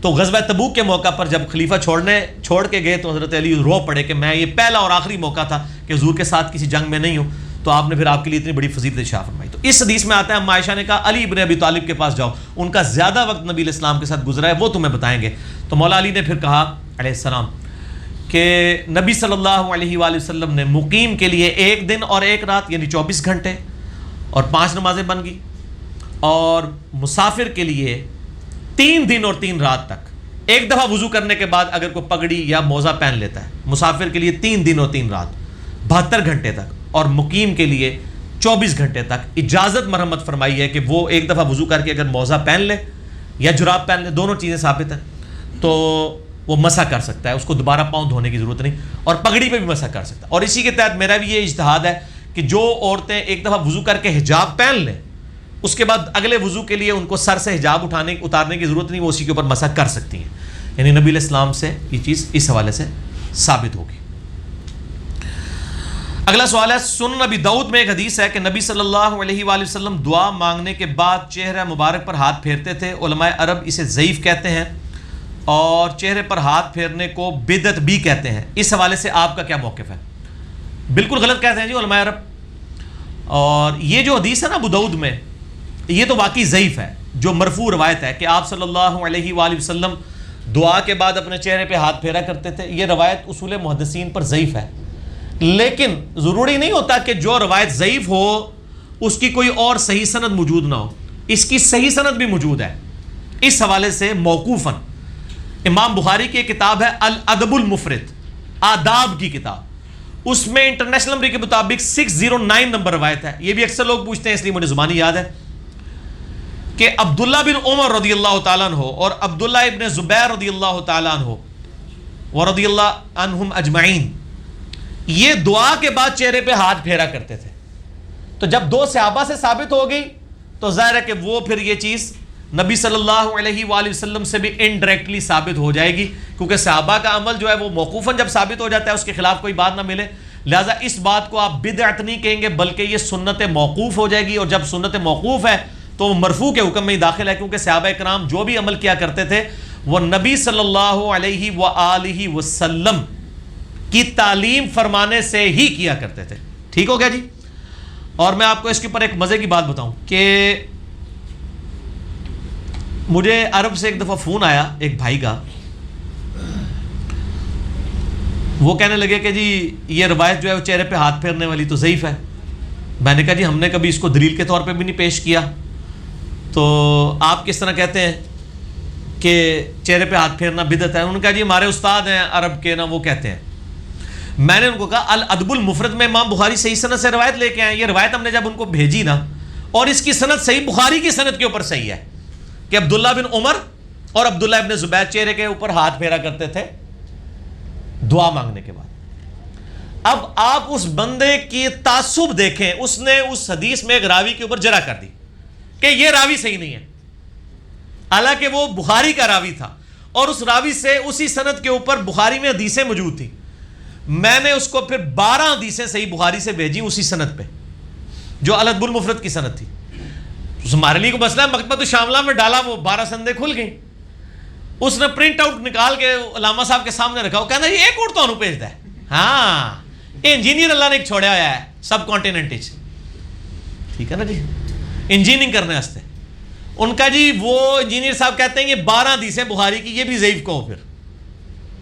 تو غزوہ تبوک کے موقع پر جب خلیفہ چھوڑ کے گئے تو حضرت علی رو پڑے کہ میں یہ پہلا اور آخری موقع تھا کہ حضور کے ساتھ کسی جنگ میں نہیں ہوں، تو آپ نے پھر آپ کے لیے اتنی بڑی فضیلت ارشاد فرمائی۔ تو اس حدیث میں آتا ہے ام عائشہ نے کہا علی ابن ابی طالب کے پاس جاؤ، ان کا زیادہ وقت نبی علیہ السلام کے ساتھ گزرا ہے، وہ تمہیں بتائیں گے۔ تو مولا علی نے پھر کہا علیہ السلام کہ نبی صلی اللہ علیہ وآلہ وسلم نے مقیم کے لیے 1 دن اور 1 رات یعنی 24 گھنٹے اور 5 نمازیں بن گئی، اور مسافر کے لیے 3 دن اور 3 رات تک، ایک دفعہ وضو کرنے کے بعد اگر کوئی پگڑی یا موزہ پہن لیتا ہے، مسافر کے لیے 3 دن اور 3 رات 72 گھنٹے تک، اور مقیم کے لیے 24 گھنٹے تک اجازت مرحمت فرمائی ہے کہ وہ ایک دفعہ وضو کر کے اگر موزہ پہن لے یا جراب پہن لے، دونوں چیزیں ثابت ہیں، تو وہ مسح کر سکتا ہے، اس کو دوبارہ پاؤں دھونے کی ضرورت نہیں، اور پگڑی پہ بھی مسح کر سکتا ہے۔ اور اسی کے تحت میرا بھی یہ اجتہاد ہے کہ جو عورتیں ایک دفعہ وضو کر کے حجاب پہن لیں، اس کے بعد اگلے وضو کے لیے ان کو سر سے حجاب اتارنے کی ضرورت نہیں، وہ اسی کے اوپر مسح کر سکتی ہیں، یعنی نبی علیہ السلام سے یہ چیز اس حوالے سے ثابت ہوگی۔ اگلا سوال ہے، سنن ابی داؤد میں ایک حدیث ہے کہ نبی صلی اللہ علیہ وآلہ وسلم دعا مانگنے کے بعد چہرہ مبارک پر ہاتھ پھیرتے تھے، علماء عرب اسے ضعیف کہتے ہیں، اور چہرے پر ہاتھ پھیرنے کو بدعت بھی کہتے ہیں، اس حوالے سے آپ کا کیا موقف ہے؟ بالکل غلط کہتے ہیں جی علماء عرب، اور یہ جو حدیث ہے نا ابو داؤد میں، یہ تو واقعی ضعیف ہے، جو مرفوع روایت ہے کہ آپ صلی اللہ علیہ وآلہ وسلم دعا کے بعد اپنے چہرے پہ ہاتھ پھیرا کرتے تھے، یہ روایت اصول محدثین پر ضعیف ہے، لیکن ضروری نہیں ہوتا کہ جو روایت ضعیف ہو اس کی کوئی اور صحیح سند موجود نہ ہو، اس کی صحیح سند بھی موجود ہے۔ اس حوالے سے موقوفاً امام بخاری کی ایک کتاب ہے الادب المفرد، آداب کی کتاب، اس میں انٹرنیشنل نمبر کے مطابق 609 نمبر روایت ہے، یہ بھی اکثر لوگ پوچھتے ہیں اس لیے مجھے زبانی یاد ہے، کہ عبداللہ بن عمر رضی اللہ تعالیٰ عنہ اور عبداللہ ابن زبیر رضی اللہ تعالیٰ عنہ ورضی اللہ عنہم اجمعین، یہ دعا کے بعد چہرے پہ ہاتھ پھیرا کرتے تھے. تو جب 2 صحابہ سے ثابت ہو گئی تو ظاہر ہے کہ وہ پھر یہ چیز نبی صلی اللہ علیہ وآلہ وسلم سے بھی انڈائریکٹلی ثابت ہو جائے گی, کیونکہ صحابہ کا عمل جو ہے وہ موقوفاً جب ثابت ہو جاتا ہے اس کے خلاف کوئی بات نہ ملے, لہٰذا اس بات کو آپ بدعت نہیں کہیں گے بلکہ یہ سنت موقوف ہو جائے گی. اور جب سنت موقوف ہے تو وہ مرفوع کے حکم میں ہی داخل ہے, کیونکہ صحابہ کرام جو بھی عمل کیا کرتے تھے وہ نبی صلی اللہ علیہ وآلہ وسلم کی تعلیم فرمانے سے ہی کیا کرتے تھے. ٹھیک ہو گیا جی. اور میں آپ کو اس کے اوپر ایک مزے کی بات بتاؤں کہ مجھے عرب سے ایک دفعہ فون آیا ایک بھائی کا, وہ کہنے لگے کہ جی یہ روایت جو ہے وہ چہرے پہ ہاتھ پھیرنے والی تو ضعیف ہے. میں نے کہا جی ہم نے کبھی اس کو دلیل کے طور پہ بھی نہیں پیش کیا, تو آپ کس طرح کہتے ہیں کہ چہرے پہ ہاتھ پھیرنا بدعت ہے؟ انہوں نے کہا جی ہمارے استاد ہیں عرب کے نا, وہ کہتے ہیں. میں نے ان کو کہا الادب المفرد میں امام بخاری صحیح سند سے روایت لے کے آئے. یہ روایت ہم نے جب ان کو بھیجی نا, اور اس کی سند صحیح بخاری کی سند کے اوپر صحیح ہے کہ عبداللہ بن عمر اور عبداللہ ابن زبیر چہرے کے اوپر ہاتھ پھیرا کرتے تھے دعا مانگنے کے بعد. اب آپ اس بندے کی تعصب دیکھیں, اس نے اس حدیث میں ایک راوی کے اوپر جرح کر دی کہ یہ راوی صحیح نہیں ہے, حالانکہ وہ بخاری کا راوی تھا اور اس راوی سے اسی سند کے اوپر بخاری میں حدیثیں موجود تھیں. میں نے اس کو پھر 12 حدیثیں صحیح بخاری سے بھیجی اسی سند پہ جو الادب المفرد کی سند تھی. ہمارے لیے کو مسئلہ مکتبۃ الشاملہ میں ڈالا, وہ 12 سندیں کھل گئیں. اس نے پرنٹ آؤٹ نکال کے علامہ صاحب کے سامنے رکھا, وہ کہنا یہ ایک اور تو بھیجتا ہے. ہاں انجینئر اللہ نے ایک چھوڑا ہوا ہے سب کانٹیننٹ, ٹھیک ہے نا جی, انجینئرنگ کرنے واسطے. ان کا جی وہ انجینئر صاحب کہتے ہیں یہ 12 حدیثیں بخاری کی, یہ بھی ضعیف کہو. پھر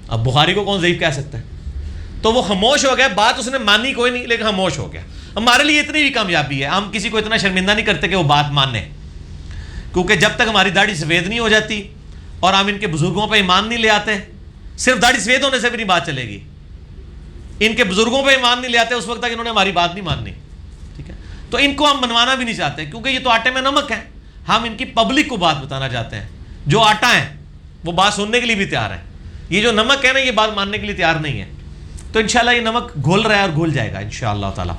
اب بخاری کو کون ضعیف کہہ سکتا ہے؟ تو وہ خاموش ہو گیا. بات اس نے مانی کوئی نہیں, لیکن خاموش ہو گیا. ہمارے لیے اتنی بھی کامیابی ہے, ہم کسی کو اتنا شرمندہ نہیں کرتے کہ وہ بات مانے, کیونکہ جب تک ہماری داڑھی سفید نہیں ہو جاتی اور ہم ان کے بزرگوں پہ ایمان نہیں لے آتے, صرف داڑھی سفید ہونے سے بھی نہیں بات چلے گی. ان کے بزرگوں پہ ایمان نہیں لے آتے اس وقت تک انہوں نے ہماری بات نہیں ماننی. ٹھیک ہے, تو ان کو ہم منوانا بھی نہیں چاہتے, کیونکہ یہ تو آٹے میں نمک ہے. ہم ان کی پبلک کو بات بتانا چاہتے ہیں. جو آٹا ہے وہ بات سننے کے لیے بھی تیار ہے, یہ جو نمک ہے نا یہ بات ماننے کے لیے تیار نہیں ہے. تو انشاءاللہ یہ نمک گھول رہا ہے اور گھول جائے گا انشاءاللہ تعالی.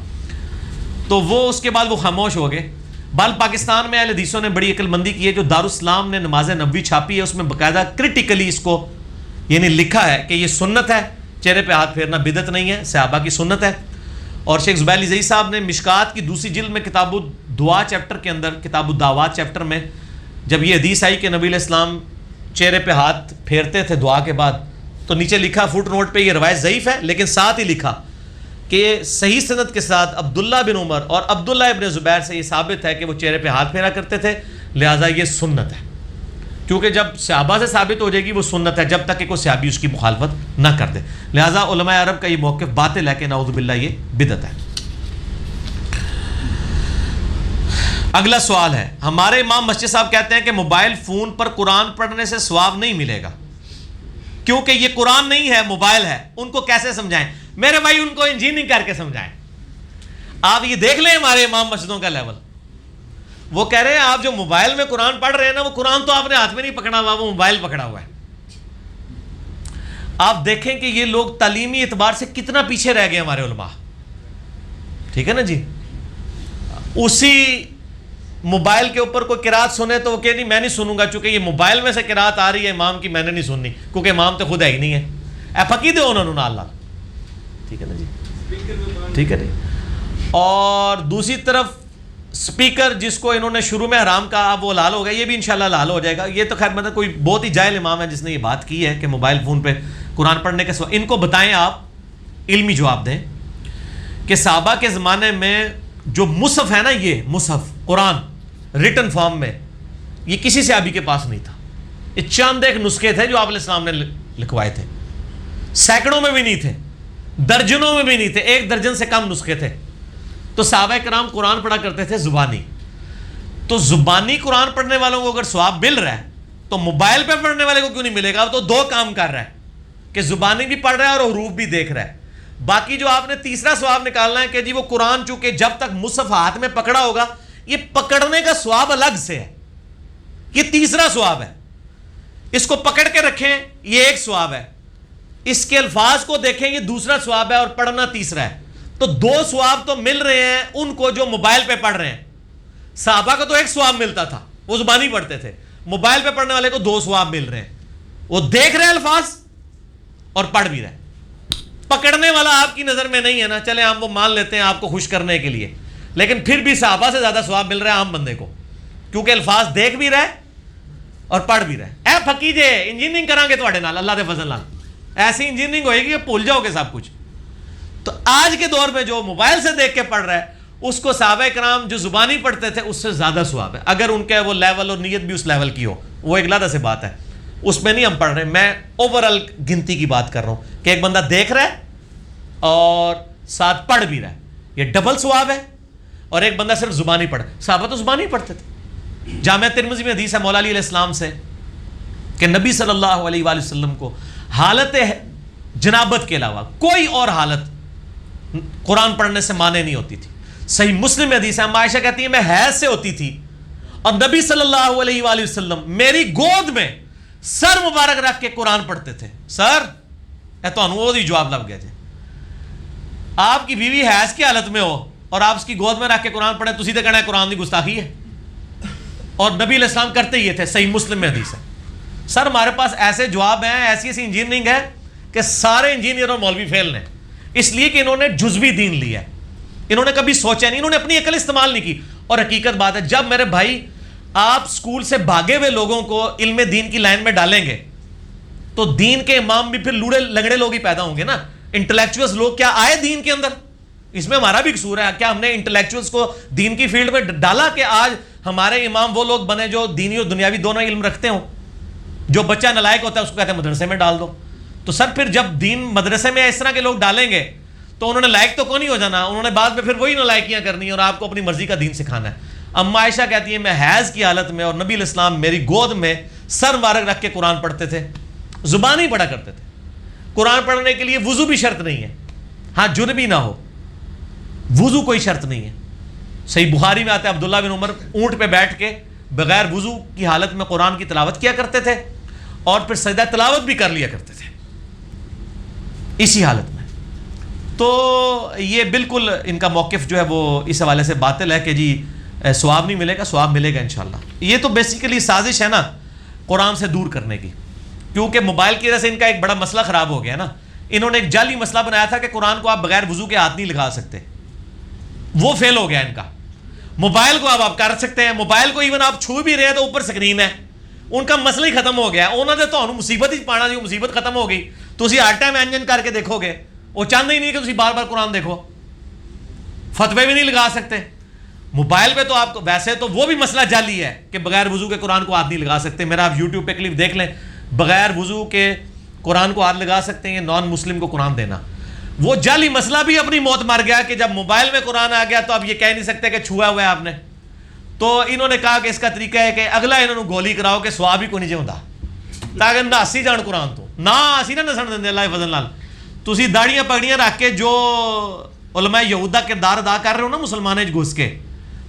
تو وہ اس کے بعد وہ خاموش ہو گئے. بال پاکستان میں اہل حدیثوں نے بڑی عقل مندی کی ہے. جو دارالاسلام نے نماز نبوی چھاپی ہے اس میں باقاعدہ کرٹیکلی اس کو یعنی لکھا ہے کہ یہ سنت ہے, چہرے پہ ہاتھ پھیرنا بدعت نہیں ہے, صحابہ کی سنت ہے. اور شیخ زبیر زئی صاحب نے مشکات کی 2ری جلد میں کتاب الدعا چیپٹر کے اندر, کتاب الدعوات چیپٹر میں جب یہ حدیث آئی کہ نبی علیہ السلام چہرے پہ ہاتھ پھیرتے تھے دعا کے بعد, تو نیچے لکھا فٹ نوٹ پہ یہ روایت ضعیف ہے, لیکن ساتھ ہی لکھا کہ صحیح سند کے ساتھ عبداللہ بن عمر اور عبداللہ ابن زبیر سے یہ ثابت ہے کہ وہ چہرے پہ ہاتھ پھیرا کرتے تھے, لہٰذا یہ سنت ہے. کیونکہ جب صحابہ سے ثابت ہو جائے گی وہ سنت ہے, جب تک کہ کوئی صحابی اس کی مخالفت نہ کر دے. لہٰذا علماء عرب کا یہ موقف باطل ہے کہ نعوذ باللہ یہ بدعت ہے. اگلا سوال ہے, ہمارے امام مسجد صاحب کہتے ہیں کہ موبائل فون پر قرآن پڑھنے سے ثواب نہیں ملے گا کیونکہ یہ قرآن نہیں ہے موبائل ہے. ان کو کیسے سمجھائیں؟ میرے بھائی ان کو انجینئرنگ کر کے سمجھائیں. آپ یہ دیکھ لیں ہمارے امام مسجدوں کا لیول, وہ کہہ رہے ہیں آپ جو موبائل میں قرآن پڑھ رہے ہیں نا, وہ قرآن تو آپ نے ہاتھ میں نہیں پکڑا ہوا, وہ موبائل پکڑا ہوا ہے. آپ دیکھیں کہ یہ لوگ تعلیمی اعتبار سے کتنا پیچھے رہ گئے ہمارے علماء. ٹھیک ہے نا جی, اسی موبائل کے اوپر کوئی قرات سنے تو وہ کہ نہیں میں نہیں سنوں گا, چونکہ یہ موبائل میں سے قرات آ رہی ہے امام کی, میں نے نہیں سننی کیونکہ امام تو خود ہے ہی نہیں ہے. اے پکی دے انہوں نے اللہ. ٹھیک ہے نا جی, ٹھیک ہے جی. اور دوسری طرف سپیکر جس کو انہوں نے شروع میں حرام کہا وہ لال ہو گیا, یہ بھی انشاءاللہ لال ہو جائے گا. یہ تو خیر مطلب کوئی بہت ہی جاہل امام ہے جس نے یہ بات کی ہے کہ موبائل فون پہ قرآن پڑھنے کے سوا. ان کو بتائیں, آپ علمی جواب دیں کہ صحابہ کے زمانے میں جو مصحف ہے نا, یہ مصحف قرآن ریٹن فارم میں, یہ کسی صحابی کے پاس نہیں تھا. یہ چند ایک نسخے تھے جو آپ علیہ السلام نے لکھوائے تھے, سینکڑوں میں بھی نہیں تھے, درجنوں میں بھی نہیں تھے, 1 درجن سے کم نسخے تھے. تو صحابہ کرام قرآن پڑھا کرتے تھے زبانی. تو زبانی قرآن پڑھنے والوں کو اگر ثواب مل رہا ہے تو موبائل پہ پڑھنے والے کو کیوں نہیں ملے گا؟ تو 2 کام کر رہا ہے کہ زبانی بھی پڑھ رہا ہے اور حروف بھی دیکھ رہا ہے. باقی جو آپ نے تیسرا ثواب نکالنا ہے کہ جی وہ قرآن چونکہ جب تک مصحف ہاتھ میں پکڑا ہوگا, یہ پکڑنے کا ثواب الگ سے ہے, یہ تیسرا ثواب ہے. اس کو پکڑ کے رکھیں یہ ایک ثواب ہے, اس کے الفاظ کو دیکھیں یہ دوسرا ثواب ہے اور پڑھنا تیسرا ہے. تو دو ثواب تو مل رہے ہیں ان کو جو موبائل پہ پڑھ رہے ہیں. صحابہ کو تو ایک ثواب ملتا تھا, وہ زبانی پڑھتے تھے. موبائل پہ پڑھنے والے کو دو ثواب مل رہے ہیں, وہ دیکھ رہے ہیں الفاظ اور پڑھ بھی رہے. پکڑنے والا آپ کی نظر میں نہیں ہے نا, چلے ہم وہ مان لیتے ہیں آپ کو خوش کرنے کے لیے, لیکن پھر بھی صحابہ سے زیادہ ثواب مل رہا ہے عام بندے کو, کیونکہ الفاظ دیکھ بھی رہے اور پڑھ بھی رہے. اے پھکی جے انجینئرنگ کران گے تواڈے نال, اللہ دے فضل نال ایسی انجینئرنگ ہوئے گی کہ بھول جاؤ گے سب کچھ. تو آج کے دور میں جو موبائل سے دیکھ کے پڑھ رہا ہے اس کو صحابہ کرام جو زبانی پڑھتے تھے اس سے زیادہ ثواب ہے, اگر ان کے وہ لیول اور نیت بھی اس لیول کی ہو. وہ ایک علیحدہ سے بات ہے, اس میں نہیں ہم پڑھ رہے, میں اوور آل گنتی کی بات کر رہا ہوں کہ ایک بندہ دیکھ رہا ہے اور ساتھ پڑھ بھی رہا ہے, یہ ڈبل ثواب ہے. اور ایک بندہ صرف زبانی پڑھے. صحابہ تو زبانی پڑھتے تھے. جامعہ ترمذی میں حدیث ہے مولا علی علیہ السلام سے کہ نبی صلی اللہ علیہ وآلہ وسلم کو حالت جنابت کے علاوہ کوئی اور حالت قرآن پڑھنے سے مانے نہیں ہوتی تھی. صحیح مسلم میں حدیث ہے, عائشہ کہتی ہے میں حیض سے ہوتی تھی اور نبی صلی اللہ علیہ وآلہ وسلم میری گود میں سر مبارک رکھ کے قرآن پڑھتے تھے. سر اے تو وہ جواب لگ گیا جی, آپ کی بیوی حیض کی حالت میں ہو اور آپ اس کی گود میں رکھ کے قرآن پڑھیں, تسی تے کہنا ہے قرآن دی گستاخی ہے. اور نبی علیہ السلام کرتے ہی تھے, صحیح مسلم میں حدیث ہے. سر ہمارے پاس ایسے جواب ہیں, ایسی ایسی انجینئرنگ ہے کہ سارے انجینئر اور مولوی فیل ہیں, اس لیے کہ انہوں نے جزوی دین لیا ہے, انہوں نے کبھی سوچا نہیں, انہوں نے اپنی عقل استعمال نہیں کی. اور حقیقت بات ہے, جب میرے بھائی آپ اسکول سے بھاگے ہوئے لوگوں کو علم دین کی لائن میں ڈالیں گے تو دین کے امام بھی پھر لوڑے لنگڑے لوگ ہی پیدا ہوں گے نا. انٹلیکچوئلز لوگ کیا آئے دین کے اندر؟ اس میں ہمارا بھی قصور ہے کیا ہم نے انٹلیکچوئلز کو دین کی فیلڈ میں ڈالا کہ آج ہمارے امام وہ لوگ بنے جو دینی اور دنیاوی دونوں علم رکھتے ہوں. جو بچہ نلائق ہوتا ہے اس کو کہتے ہیں مدرسے میں ڈال دو. تو سر پھر جب دین مدرسے میں اس طرح کے لوگ ڈالیں گے تو انہوں نے لائق تو کون نہیں ہو جانا, انہوں نے بعد میں پھر وہی نلائکیاں کرنی ہے اور آپ کو اپنی مرضی کا دین سکھانا ہے. اما عائشہ کہتی ہے میں حیض کی حالت میں اور نبی علیہ السلام میری گود میں سر مبارک رکھ کے قرآن پڑھتے تھے, زبان ہی پڑھا کرتے تھے. قرآن پڑھنے کے لیے وضو بھی شرط نہیں ہے, ہاں جنبی نہ ہو, وضو کوئی شرط نہیں ہے. صحیح بخاری میں آتا ہے عبداللہ بن عمر اونٹ پہ بیٹھ کے بغیر وضو کی حالت میں قرآن کی تلاوت کیا کرتے تھے اور پھر سجدہ تلاوت بھی کر لیا کرتے تھے اسی حالت میں. تو یہ بالکل ان کا موقف جو ہے وہ اس حوالے سے باطل ہے کہ جی ثواب نہیں ملے گا, ثواب ملے گا انشاءاللہ. یہ تو بیسیکلی سازش ہے نا قرآن سے دور کرنے کی, کیونکہ موبائل کی وجہ سے ان کا ایک بڑا مسئلہ خراب ہو گیا نا. انہوں نے ایک جعلی مسئلہ بنایا تھا کہ قرآن کو آپ بغیر وضو کے ہاتھ نہیں لگا سکتے, وہ فیل ہو گیا ان کا. موبائل کو آپ کر سکتے ہیں, موبائل کو ایون آپ چھو بھی رہے ہیں تو اوپر سکرین ہے, ان کا مسئلہ ہی ختم ہو گیا. انہوں نے تو مصیبت ہی پانا, جو مصیبت ختم ہو گئی تو اسی ہر ٹائم انجن کر کے دیکھو گے, وہ چاہتے ہی نہیں کہ تسی بار بار قرآن دیکھو. فتوے بھی نہیں لگا سکتے موبائل پہ, تو آپ کو ویسے تو وہ بھی مسئلہ جعلی ہے کہ بغیر وضو کے قرآن کو ہاتھ نہیں لگا سکتے. میرا آپ یوٹیوب پہ کلپ دیکھ لیں, بغیر وضو کے قرآن کو ہاتھ لگا سکتے ہیں, نان مسلم کو قرآن دینا. وہ جعلی مسئلہ بھی اپنی موت مر گیا کہ جب موبائل میں قرآن آ گیا تو اب یہ کہہ نہیں سکتے کہ چھوا ہوا ہے آپ نے. تو انہوں نے کہا کہ اس کا طریقہ ہے کہ اگلا انہوں نے گولی کراؤ کہ سواب ہی کو نہیں جاؤں تاکہ ناسی جان قرآن تو نہ اسی نہ نسن دیں اللہ فضل نال. تسی داڑیاں پگڑیاں رکھ کے جو علماء یہودا کردار ادا کر رہے ہو نا مسلمانوں گھس کے,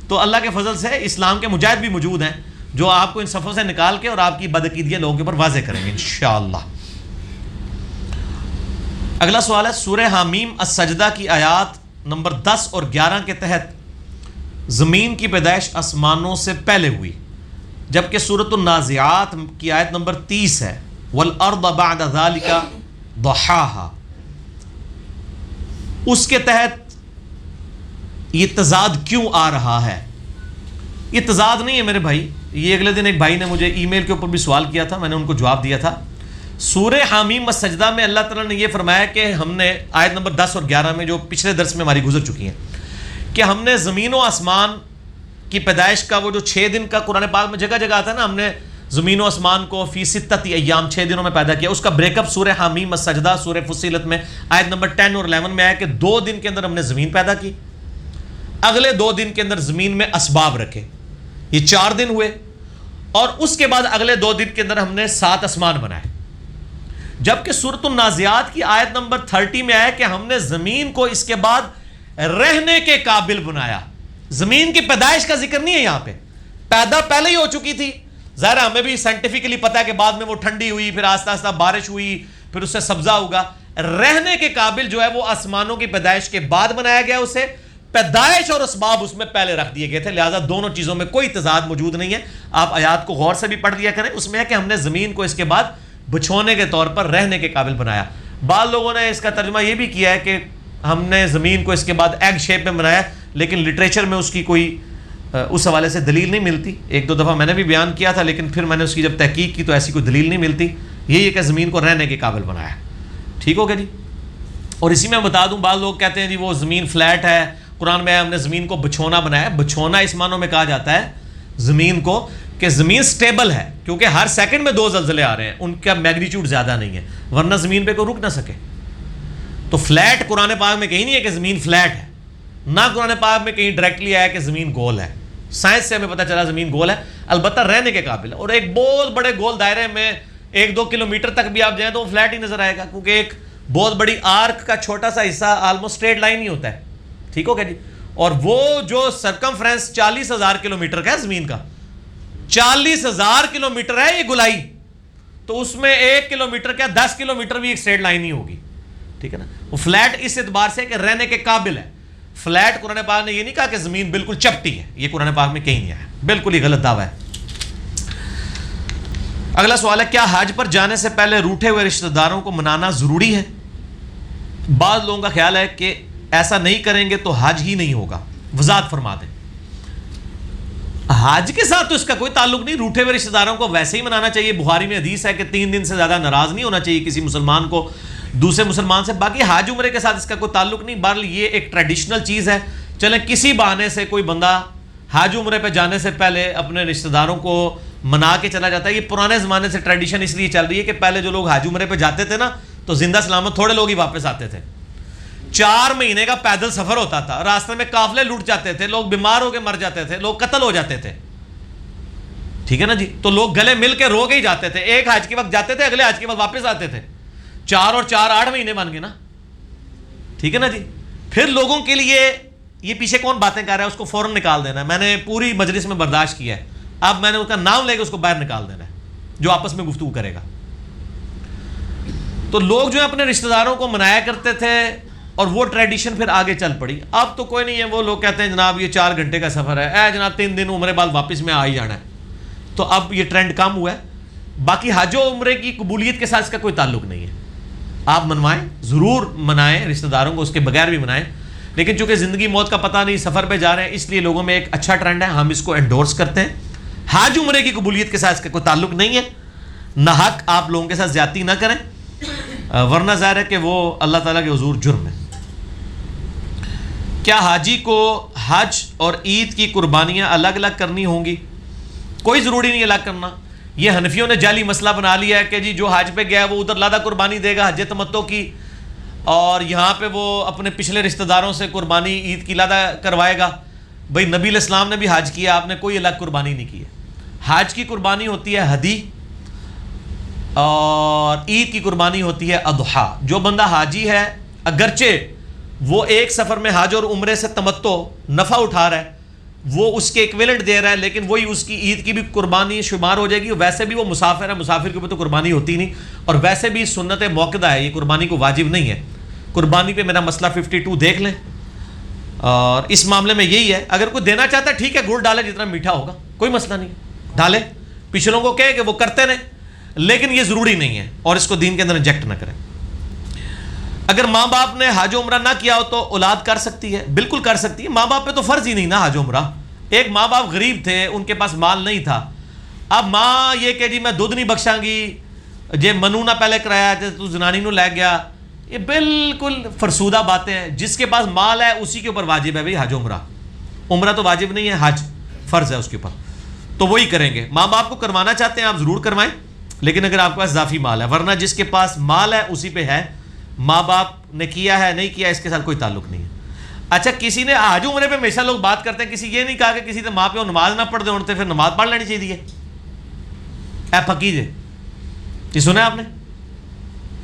تو اللہ کے فضل سے اسلام کے مجاہد بھی موجود ہیں جو آپ کو ان صفوں سے نکال کے اور آپ کی بدعقیدگیاں لوگوں کے اوپر واضح کریں گے انشاءاللہ. اگلا سوال ہے سورہ حامیم السجدہ کی آیات نمبر 10 اور 11 کے تحت زمین کی پیدائش آسمانوں سے پہلے ہوئی, جبکہ سورۃ النازعات کی آیت نمبر 30 ہے والارض بعد ذلك ضحاها. اس کے تحت یہ تضاد کیوں آ رہا ہے؟ یہ تضاد نہیں ہے میرے بھائی, یہ اگلے دن ایک بھائی نے مجھے ای میل کے اوپر بھی سوال کیا تھا, میں نے ان کو جواب دیا تھا. سورہ حامیم السجدہ میں اللہ تعالیٰ نے یہ فرمایا کہ ہم نے آیت نمبر 10 اور 11 میں جو پچھلے درس میں ہماری گزر چکی ہیں کہ ہم نے زمین و آسمان کی پیدائش کا وہ جو 6 دن کا قرآن پاک میں جگہ جگہ آتا ہے نا, ہم نے زمین و آسمان کو فی ستۃ ایام 6 دنوں میں پیدا کیا. اس کا بریک اپ سورہ حامیم السجدہ سورہ فصیلت میں آیت نمبر 10 اور 11 میں آیا کہ 2 دن کے اندر ہم نے زمین پیدا کی, اگلے 2 دن کے اندر زمین میں اسباب رکھے, یہ 4 دن ہوئے, اور اس کے بعد اگلے 2 دن کے اندر ہم نے 7 آسمان بنائے. جبکہ سورۃ النازعات کی آیت نمبر 30 میں آیا کہ ہم نے زمین کو اس کے بعد رہنے کے قابل بنایا. زمین کی پیدائش کا ذکر نہیں ہے یہاں پہ, پیدا پہلے ہی ہو چکی تھی. ظاہر ہمیں بھی سائنٹیفکلی پتا ہے کہ بعد میں وہ ٹھنڈی ہوئی, پھر آہستہ آہستہ بارش ہوئی, پھر اس سے سبزہ ہوگا. رہنے کے قابل جو ہے وہ آسمانوں کی پیدائش کے بعد بنایا گیا, اسے پیدائش اور اسباب اس میں پہلے رکھ دیے گئے تھے, لہٰذا دونوں چیزوں میں کوئی تضاد موجود نہیں ہے. آپ آیات کو غور سے بھی پڑھ لیا کریں, اس میں ہے کہ ہم نے زمین کو اس کے بعد بچھونے کے طور پر رہنے کے قابل بنایا. بعض لوگوں نے اس کا ترجمہ یہ بھی کیا ہے کہ ہم نے زمین کو اس کے بعد ایگ شیپ میں بنایا, لیکن لٹریچر میں اس کی کوئی اس حوالے سے دلیل نہیں ملتی. ایک دو دفعہ میں نے بھی بیان کیا تھا, لیکن پھر میں نے اس کی جب تحقیق کی تو ایسی کوئی دلیل نہیں ملتی. یہی ہے کہ زمین کو رہنے کے قابل بنایا. ٹھیک ہو گیا جی. اور اسی میں بتا دوں, بعض لوگ کہتے ہیں جی وہ زمین فلیٹ ہے, قرآن میں ہم نے زمین کو بچھونا بنایا. بچھونا اس معنوں میں کہا جاتا ہے زمین کو کہ زمین سٹیبل ہے, کیونکہ ہر سیکنڈ میں 2 زلزلے آ رہے ہیں, ان کا میگنیچیوڈ زیادہ نہیں ہے, ورنہ زمین پہ کوئی رک نہ سکے. تو فلیٹ قرآن پاک میں کہیں نہیں ہے کہ زمین فلیٹ ہے, نہ قرآن پاک میں کہیں ڈائریکٹلی آیا کہ زمین گول ہے. سائنس سے ہمیں پتہ چلا زمین گول ہے, البتہ رہنے کے قابل ہے. اور ایک بہت بڑے گول دائرے میں 1-2 کلومیٹر تک بھی آپ جائیں تو وہ فلیٹ ہی نظر آئے گا, کیونکہ ایک بہت بڑی آرک کا چھوٹا سا حصہ آلموسٹ اسٹریٹ لائن ہی ہوتا ہے. ٹھیک ہو گیا جی. اور وہ جو سرکمفرنس 40,000 کلومیٹر کا ہے زمین کا, 40,000 کلومیٹر ہے یہ گولائی, تو اس میں 1 کلومیٹر کیا 10 کلومیٹر بھی ایک اسٹریٹ لائن ہی ہوگی. ٹھیک ہے نا. وہ فلیٹ اس اعتبار سے کہ رہنے کے قابل ہے. فلیٹ قرآن پاک نے یہ نہیں کہا کہ زمین بالکل چپٹی ہے, یہ قرآن پاک میں کہیں نہیں آیا, بالکل ہی غلط دعویٰ ہے. اگلا سوال ہے, کیا حج پر جانے سے پہلے روٹھے ہوئے رشتہ داروں کو منانا ضروری ہے؟ بعض لوگوں کا خیال ہے کہ ایسا نہیں کریں گے تو حج ہی نہیں ہوگا. وضاحت فرما دیں. حج کے ساتھ تو اس کا کوئی تعلق نہیں, روٹھے ہوئے رشتہ داروں کو ویسے ہی منانا چاہیے. بخاری میں حدیث ہے کہ 3 دن سے زیادہ ناراض نہیں ہونا چاہیے کسی مسلمان کو دوسرے مسلمان سے. باقی حج عمرے کے ساتھ اس کا کوئی تعلق نہیں. بہرحال یہ ایک ٹریڈیشنل چیز ہے. چلیں کسی بہانے سے کوئی بندہ حج عمرے پہ جانے سے پہلے اپنے رشتہ داروں کو منا کے چلا جاتا ہے. یہ پرانے زمانے سے ٹریڈیشن اس لیے چل رہی ہے کہ پہلے جو لوگ حج عمرے پہ جاتے تھے نا تو زندہ سلامت تھوڑے لوگ ہی واپس آتے تھے. 4 مہینے کا پیدل سفر ہوتا تھا, راستے میں قافلے لوٹ جاتے تھے, لوگ بیمار ہو کے مر جاتے تھے, لوگ قتل ہو جاتے تھے. ٹھیک ہے نا جی. تو لوگ گلے مل کے رو کے ہی جاتے تھے. ایک حج کے وقت جاتے تھے, اگلے حج کے وقت واپس آتے تھے. 4 اور 4 8 مہینے بن گئے نا. ٹھیک ہے نا جی. پھر لوگوں کے لیے یہ پیچھے کون باتیں کر رہا ہے اس کو فوراً نکال دینا ہے. میں نے پوری مجلس میں برداشت کیا ہے, اب میں نے اس کا نام لے کے اس کو باہر نکال دینا ہے جو آپس میں گفتگو کرے گا. تو لوگ جو ہے اپنے رشتہ داروں کو منایا کرتے تھے اور وہ ٹریڈیشن پھر آگے چل پڑی. اب تو کوئی نہیں ہے, وہ لوگ کہتے ہیں جناب یہ 4 گھنٹے کا سفر ہے, اے جناب 3 دن عمرے بعد واپس میں آ ہی جانا ہے. تو اب یہ ٹرینڈ کم ہوا ہے. باقی حج و عمرے کی قبولیت کے ساتھ اس کا کوئی تعلق نہیں ہے. آپ منوائیں, ضرور منائیں رشتہ داروں کو, اس کے بغیر بھی منائیں, لیکن چونکہ زندگی موت کا پتہ نہیں, سفر پہ جا رہے ہیں, اس لیے لوگوں میں ایک اچھا ٹرینڈ ہے, ہم اس کو انڈورس کرتے ہیں. حج عمرے کی قبولیت کے ساتھ اس کا کوئی تعلق نہیں ہے. نہ حق آپ لوگوں کے ساتھ زیادتی نہ کریں, ورنہ ظاہر ہے کہ وہ اللہ تعالیٰ کے حضور جرم ہے. کیا حاجی کو حج اور عید کی قربانیاں الگ الگ کرنی ہوں گی؟ کوئی ضروری نہیں الگ کرنا. یہ حنفیوں نے جعلی مسئلہ بنا لیا ہے کہ جی جو حج پہ گیا ہے وہ ادھر لادہ قربانی دے گا حج تمتع کی, اور یہاں پہ وہ اپنے پچھلے رشتہ داروں سے قربانی عید کی لادہ کروائے گا. بھائی نبی علیہ السلام نے بھی حج کیا, آپ نے کوئی الگ قربانی نہیں کی ہے. حج کی قربانی ہوتی ہے ہدی, اور عید کی قربانی ہوتی ہے اضحیٰ. جو بندہ حاجی ہے اگرچہ وہ ایک سفر میں حج اور عمرے سے تمتع نفع اٹھا رہا ہے, وہ اس کے ایکویلنٹ دے رہا ہے, لیکن وہی اس کی عید کی بھی قربانی شمار ہو جائے گی. ویسے بھی وہ مسافر ہے, مسافر کے اوپر تو قربانی ہوتی نہیں, اور ویسے بھی سنت موقدہ ہے, یہ قربانی کو واجب نہیں ہے. قربانی پہ میرا مسئلہ 52 دیکھ لیں, اور اس معاملے میں یہی ہے. اگر کوئی دینا چاہتا ہے ٹھیک ہے, گڑ ڈالے جتنا میٹھا ہوگا, کوئی مسئلہ نہیں, ڈالے. پچھلوں کو کہے کہ وہ کرتے رہیں, لیکن یہ ضروری نہیں ہے, اور اس کو دین کے اندر انجیکٹ نہ کریں. اگر ماں باپ نے حج و عمرہ نہ کیا ہو تو اولاد کر سکتی ہے؟ بالکل کر سکتی ہے. ماں باپ پہ تو فرض ہی نہیں نا حج و عمرہ. ایک ماں باپ غریب تھے, ان کے پاس مال نہیں تھا, اب ماں یہ کہ جی میں دودھ نہیں بخشاں گی, جے منو نہ پہلے کرایا تو زنانی نو لے گیا, یہ بالکل فرسودہ باتیں ہیں. جس کے پاس مال ہے اسی کے اوپر واجب ہے بھائی حج و عمرہ. عمرہ تو واجب نہیں ہے, حج فرض ہے اس کے اوپر, تو وہی کریں گے. ماں باپ کو کروانا چاہتے ہیں آپ ضرور کروائیں, لیکن اگر آپ کے پاس اضافی مال ہے, ورنہ جس کے پاس مال ہے اسی پہ ہے. ماں باپ نے کیا ہے نہیں کیا اس کے ساتھ کوئی تعلق نہیں ہے. اچھا کسی نے حج عمرے پہ ہمیشہ لوگ بات کرتے ہیں, کسی یہ نہیں کہا کہ کسی نے ماں پہ نماز نہ پڑھ دے ہوتے پھر نماز پڑھ لینی چاہیے. اے پکی جے, یہ سنا آپ نے؟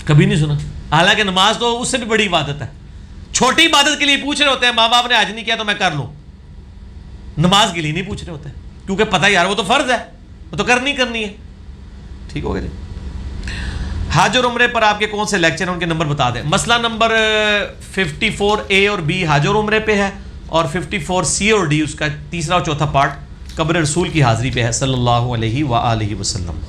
کبھی نہیں سنا. حالانکہ نماز تو اس سے بھی بڑی عبادت ہے. چھوٹی عبادت کے لیے پوچھ رہے ہوتے ہیں, ماں باپ نے حج نہیں کیا تو میں کر لوں. نماز کے لیے نہیں پوچھ رہے ہوتے, کیونکہ پتہ یار وہ تو فرض ہے, وہ تو کرنی ہے. ٹھیک ہو گیا جی. حج اور عمرے پر آپ کے کون سے لیکچر ہیں، ان کے نمبر بتا دیں. مسئلہ نمبر 54A اور B حج اور عمرے پہ ہے، اور 54C اور D اس کا تیسرا اور چوتھا پارٹ قبر رسول کی حاضری پہ ہے صلی اللہ علیہ وآلہ وسلم.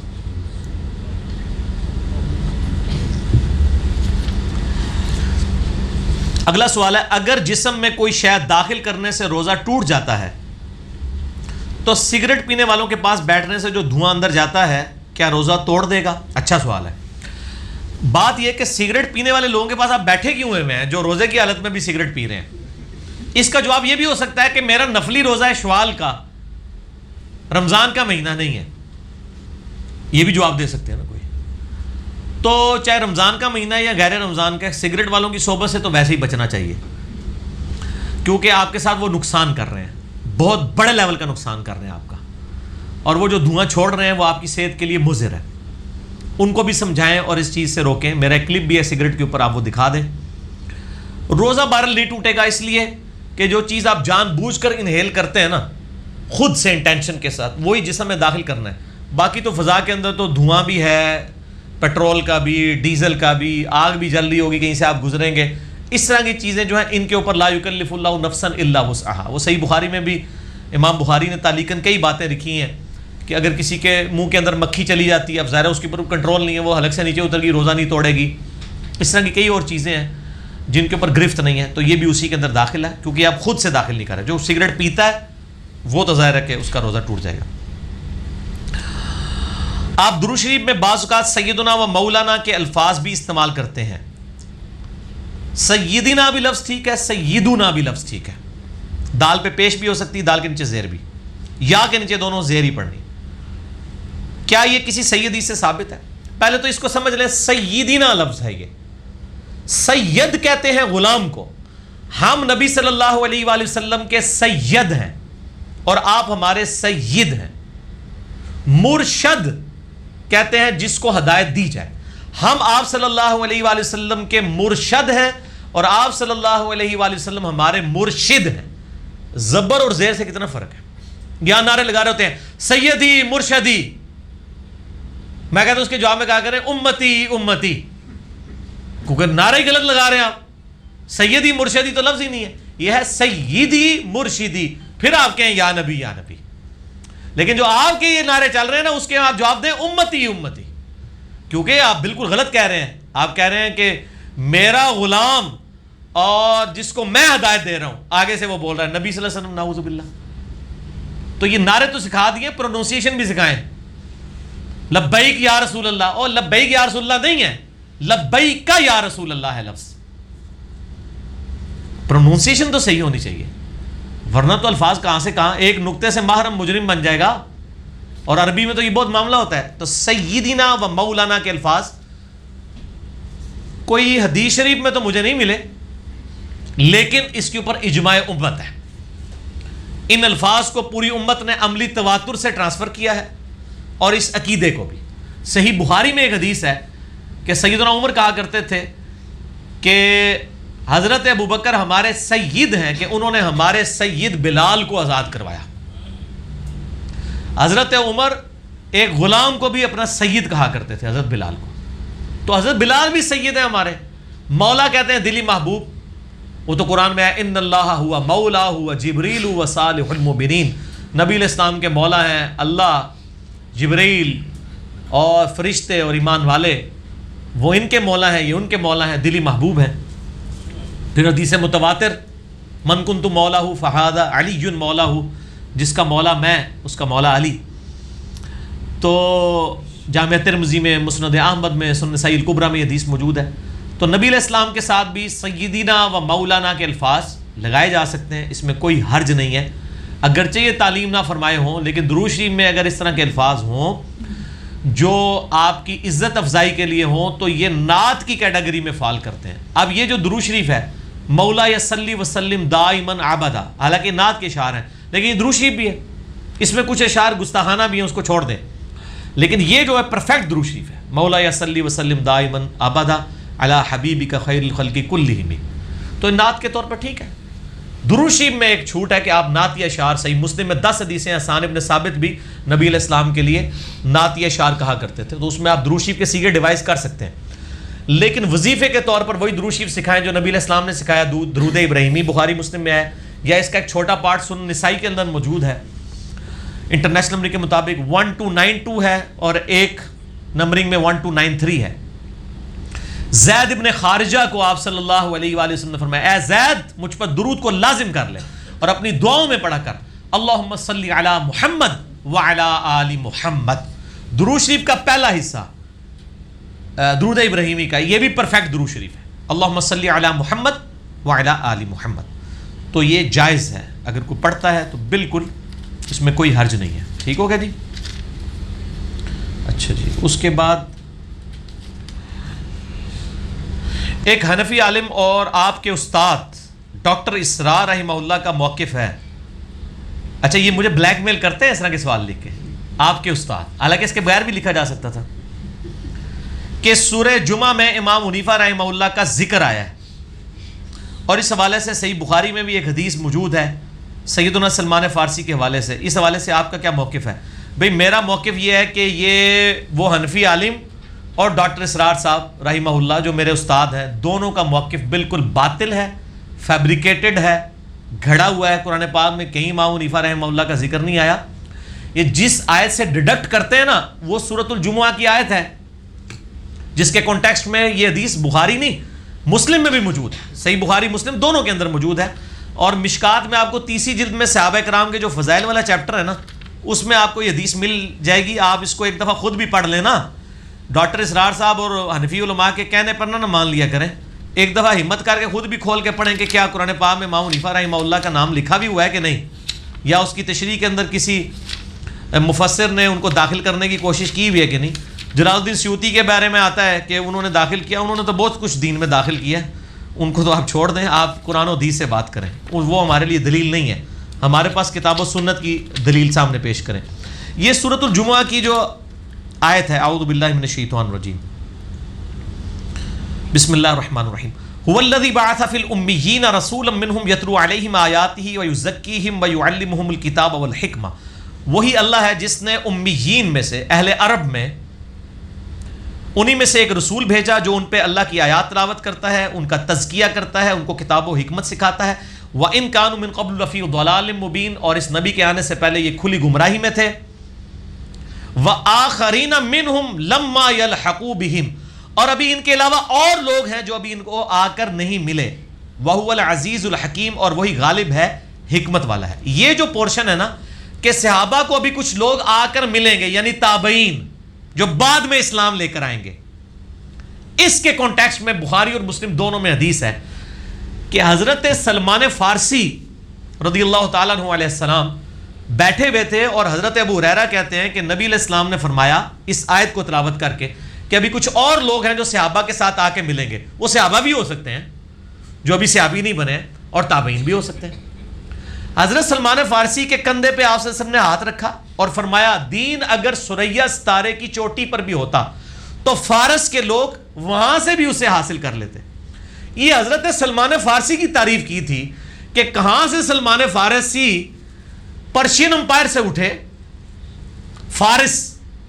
اگلا سوال ہے، اگر جسم میں کوئی شے داخل کرنے سے روزہ ٹوٹ جاتا ہے تو سگریٹ پینے والوں کے پاس بیٹھنے سے جو دھواں اندر جاتا ہے کیا روزہ توڑ دے گا؟ اچھا سوال ہے. بات یہ کہ سگریٹ پینے والے لوگوں کے پاس آپ بیٹھے کیوں ہوئے ہیں جو روزے کی حالت میں بھی سگریٹ پی رہے ہیں؟ اس کا جواب یہ بھی ہو سکتا ہے کہ میرا نفلی روزہ ہے شوال کا، رمضان کا مہینہ نہیں ہے. یہ بھی جواب دے سکتے ہیں نا کوئی. تو چاہے رمضان کا مہینہ ہے یا غیر رمضان کا، سگریٹ والوں کی صحبت سے تو ویسے ہی بچنا چاہیے، کیونکہ آپ کے ساتھ وہ نقصان کر رہے ہیں، بہت بڑے لیول کا نقصان کر رہے ہیں آپ کا، اور وہ جو دھواں چھوڑ رہے ہیں وہ آپ کی صحت کے لیے مضر ہے. ان کو بھی سمجھائیں اور اس چیز سے روکیں. میرا ایک کلپ بھی ہے سگریٹ کے اوپر، آپ وہ دکھا دیں. روزہ بہرحال نہیں ٹوٹے گا، اس لیے کہ جو چیز آپ جان بوجھ کر انہیل کرتے ہیں نا خود سے انٹینشن کے ساتھ، وہی جسم میں داخل کرنا ہے. باقی تو فضا کے اندر تو دھواں بھی ہے، پیٹرول کا بھی، ڈیزل کا بھی، آگ بھی جل رہی ہوگی کہیں سے آپ گزریں گے. اس طرح کی چیزیں جو ہیں ان کے اوپر لا یکلف اللہ نفسا الا وسعها. وہ صحیح بخاری میں بھی امام بخاری نے تعلیقاً کئی باتیں لکھی ہیں کہ اگر کسی کے منہ کے اندر مکھی چلی جاتی ہے، اب ظاہر ہے اس کے اوپر کنٹرول نہیں ہے، وہ حلق سے نیچے اتر گئی، روزہ نہیں توڑے گی. اس طرح کی کئی اور چیزیں ہیں جن کے اوپر گرفت نہیں ہے، تو یہ بھی اسی کے اندر داخل ہے، کیونکہ آپ خود سے داخل نہیں کر رہے. جو سگریٹ پیتا ہے وہ تو ظاہر ہے کہ اس کا روزہ ٹوٹ جائے گا. آپ درود شریف میں بعض اوقات سیدنا و مولانا کے الفاظ بھی استعمال کرتے ہیں. سیدنا بھی لفظ ٹھیک ہے، سیدنا بھی لفظ ٹھیک ہے. دال پہ پیش بھی ہو سکتی، دال کے نیچے زیر بھی، یا کے نیچے دونوں زیر ہی پڑھنی. کیا یہ کسی سیدی سے ثابت ہے؟ پہلے تو اس کو سمجھ لیں، سیدنا لفظ ہے. یہ سید کہتے ہیں غلام کو. ہم نبی صلی اللہ علیہ وآلہ وسلم کے سید ہیں اور آپ ہمارے سید ہیں. مرشد کہتے ہیں جس کو ہدایت دی جائے. ہم آپ صلی اللہ علیہ وآلہ وسلم کے مرشد ہیں اور آپ صلی اللہ علیہ وآلہ وسلم ہمارے مرشد ہیں. زبر اور زیر سے کتنا فرق ہے. یہاں نعرے لگا رہے ہوتے ہیں سیدی مرشدی، میں کہتا ہوں اس کے جواب میں کہا کریں امتی امتی، کیونکہ نعرے ہی غلط لگا رہے ہیں آپ. سیدی مرشدی تو لفظ ہی نہیں ہے، یہ ہے سیدی مرشدی. پھر آپ کہیں یا نبی یا نبی. لیکن جو آپ کے یہ نعرے چل رہے ہیں نا اس کے آپ جواب دیں امتی امتی، کیونکہ آپ بالکل غلط کہہ رہے ہیں. آپ کہہ رہے ہیں کہ میرا غلام اور جس کو میں ہدایت دے رہا ہوں، آگے سے وہ بول رہا ہے نبی صلی اللہ علیہ وسلم، نعوذ باللہ. تو یہ نعرے تو سکھا دیے، پروننسیشن بھی سکھائیں. لبیک یا رسول اللہ، اور لبیک یا رسول اللہ نہیں ہے، لبیک کا یا رسول اللہ ہے لفظ. پروننسیشن تو صحیح ہونی چاہیے، ورنہ تو الفاظ کہاں سے کہاں، ایک نقطے سے محرم مجرم بن جائے گا. اور عربی میں تو یہ بہت معاملہ ہوتا ہے. تو سیدنا و مولانا کے الفاظ کوئی حدیث شریف میں تو مجھے نہیں ملے، لیکن اس کے اوپر اجماع امت ہے. ان الفاظ کو پوری امت نے عملی تواتر سے ٹرانسفر کیا ہے، اور اس عقیدے کو بھی. صحیح بخاری میں ایک حدیث ہے کہ سیدنا عمر کہا کرتے تھے کہ حضرت ابوبکر ہمارے سید ہیں کہ انہوں نے ہمارے سید بلال کو آزاد کروایا. حضرت عمر ایک غلام کو بھی اپنا سید کہا کرتے تھے، حضرت بلال کو. تو حضرت بلال بھی سید ہیں ہمارے. مولا کہتے ہیں دلی محبوب، وہ تو قرآن میں ہے ان اللہ ہوا مولا ہوا جبریل و صالح المؤمنین. نبی علیہ السلام کے مولا ہیں اللہ، جبریل اور فرشتے اور ایمان والے، وہ ان کے مولا ہیں، یہ ان کے مولا ہیں، دلی محبوب ہیں. پھر حدیث متواتر من کنت مولا ہو فہذا علی مولا ہو، جس کا مولا میں اس کا مولا علی. تو جامعہ ترمذی میں، مسند احمد میں، سنن نسائی الکبریٰ میں یہ حدیث موجود ہے. تو نبی علیہ السلام کے ساتھ بھی سیدنا و مولانا کے الفاظ لگائے جا سکتے ہیں، اس میں کوئی حرج نہیں ہے. اگرچہ یہ تعلیم نہ فرمائے ہوں، لیکن درود شریف میں اگر اس طرح کے الفاظ ہوں جو آپ کی عزت افزائی کے لیے ہوں تو یہ نعت کی کیٹیگری میں فال کرتے ہیں. اب یہ جو درود شریف ہے مولا یصلی وسلم دائماً ابدا، حالانکہ نعت کے اشعار ہیں، لیکن یہ درود شریف بھی ہے، اس میں کچھ اشعار گستاخانہ بھی ہیں، اس کو چھوڑ دیں. لیکن یہ جو ہے پرفیکٹ درود شریف ہے، مولا یصلی وسلم دائماً ابدا علی حبیبک خیر الخلق کلہم. تو نعت کے طور پر ٹھیک ہے، درود شریف میں ایک چھوٹ ہے کہ آپ نعت یا اشعار، صحیح مسلم میں 10 حدیثیں ہیں، حسان ابن ثابت بھی نبی علیہ السلام کے لیے نعت یا اشعار کہا کرتے تھے، تو اس میں آپ درود شریف کے سیغے ڈیوائز کر سکتے ہیں، لیکن وظیفے کے طور پر وہی درود شریف سکھائیں جو نبی علیہ السلام نے سکھایا، درود ابراہیمی بخاری مسلم میں ہے، یا اس کا ایک چھوٹا پارٹ سنن نسائی کے اندر موجود ہے، انٹرنیشنل نمبر کے مطابق 1292 ہے اور ایک نمبرنگ میں 1293 ہے۔ زید ابن خارجہ کو آپ صلی اللہ علیہ وآلہ وسلم نے فرمایا، اے زید مجھ پر درود کو لازم کر لے اور اپنی دعاؤں میں پڑھا کر، اللہم صلی علی محمد وعلی آل محمد۔ درود شریف کا پہلا حصہ درود ابراہیمی کا، یہ بھی پرفیکٹ درود شریف ہے، اللہم صلی علی محمد وعلی آل محمد، تو یہ جائز ہے، اگر کوئی پڑھتا ہے تو بالکل اس میں کوئی حرج نہیں ہے۔ ٹھیک ہو گیا جی؟ اچھا جی، اس کے بعد ایک حنفی عالم اور آپ کے استاد ڈاکٹر اسرار رحمہ اللہ کا موقف ہے۔ اچھا، یہ مجھے بلیک میل کرتے ہیں اس طرح کے سوال لکھ کے، آپ کے استاد، حالانکہ اس کے بغیر بھی لکھا جا سکتا تھا، کہ سورہ جمعہ میں امام حنیفہ رحمہ اللہ کا ذکر آیا ہے، اور اس حوالے سے صحیح بخاری میں بھی ایک حدیث موجود ہے سیدنا سلمان فارسی کے حوالے سے، اس حوالے سے آپ کا کیا موقف ہے؟ بھئی میرا موقف یہ ہے کہ یہ وہ حنفی عالم اور ڈاکٹر اسرار صاحب رحمہ اللہ جو میرے استاد ہیں، دونوں کا موقف بالکل باطل ہے، فیبریکیٹڈ ہے، گھڑا ہوا ہے، قرآن پاک میں کہیں امام حنیفہ رحمہ اللہ کا ذکر نہیں آیا۔ یہ جس آیت سے ڈیڈکٹ کرتے ہیں نا، وہ سورۃ الجمعہ کی آیت ہے، جس کے کانٹیکسٹ میں یہ حدیث بخاری نہیں مسلم میں بھی موجود ہے، صحیح بخاری مسلم دونوں کے اندر موجود ہے، اور مشکات میں آپ کو 30 جلد میں صحابہ کرام کے جو فضائل والا چیپٹر ہے نا، اس میں آپ کو یہ حدیث مل جائے گی، آپ اس کو ایک دفعہ خود بھی پڑھ لینا، ڈاکٹر اسرار صاحب اور حنفی علماء کے کہنے پر نہ مان لیا کریں، ایک دفعہ ہمت کر کے خود بھی کھول کے پڑھیں کہ کیا قرآن پاک میں امام حنیفہ رحمہ اللہ کا نام لکھا بھی ہوا ہے کہ نہیں، یا اس کی تشریح کے اندر کسی مفسر نے ان کو داخل کرنے کی کوشش کی بھی ہے کہ نہیں۔ جلال الدین سیوطی کے بارے میں آتا ہے کہ انہوں نے داخل کیا، انہوں نے تو بہت کچھ دین میں داخل کیا ہے، ان کو تو آپ چھوڑ دیں، آپ قرآن و حدیث سے بات کریں، وہ ہمارے لیے دلیل نہیں ہے، ہمارے پاس کتاب و سنت کی دلیل سامنے پیش کریں۔ یہ سورۃ الجمعہ کی جو آیت ہے، اعوذ باللہ من الشیطان الرجیم، بسم اللہ الرحمن الرحیم، هو الذی بعث فی الامیین رسولا منہم یتلو علیہم آیاتہ ویزکیہم ویعلمہم الکتاب والحکمہ، وہی اللہ ہے جس نے امیین میں سے، اہل عرب میں، انہی میں سے ایک رسول بھیجا جو ان پہ اللہ کی آیات تلاوت کرتا ہے، ان کا تزکیہ کرتا ہے، ان کو کتاب و حکمت سکھاتا ہے، وَإِن كَانُوا مِن قَبْلُ لَفِي ضَلَالٍ مُبِينٍ، اور اس نبی کے آنے سے پہلے یہ کھلی گمراہی میں تھے، وَآخَرِينَ مِنْهُمْ لَمَّا يَلْحَقُوا بِهِمْ، اور ابھی ان کے علاوہ اور لوگ ہیں جو ابھی ان کو آ کر نہیں ملے، وَهُوَ الْعَزِيزُ الْحَكِيمُ، اور وہی غالب ہے، حکمت والا ہے۔ یہ جو پورشن ہے نا کہ صحابہ کو ابھی کچھ لوگ آ کر ملیں گے، یعنی تابعین جو بعد میں اسلام لے کر آئیں گے، اس کے کانٹیکسٹ میں بخاری اور مسلم دونوں میں حدیث ہے کہ حضرت سلمان فارسی رضی اللہ تعالیٰ عنہ علیہ السلام بیٹھے ہوئے تھے، اور حضرت ابو ہریرہ کہتے ہیں کہ نبی علیہ السلام نے فرمایا اس آیت کو تلاوت کر کے کہ ابھی کچھ اور لوگ ہیں جو صحابہ کے ساتھ آ کے ملیں گے، وہ صحابہ بھی ہو سکتے ہیں جو ابھی صحابی نہیں بنے، اور تابعین بھی ہو سکتے ہیں۔ حضرت سلمان فارسی کے کندھے پہ آپ صلی اللہ علیہ وسلم نے ہاتھ رکھا اور فرمایا دین اگر ثریا ستارے کی چوٹی پر بھی ہوتا تو فارس کے لوگ وہاں سے بھی اسے حاصل کر لیتے۔ یہ حضرت سلمان فارسی کی تعریف کی تھی کہ کہاں سے سلمان فارسی پرشین امپائر سے اٹھے، فارس،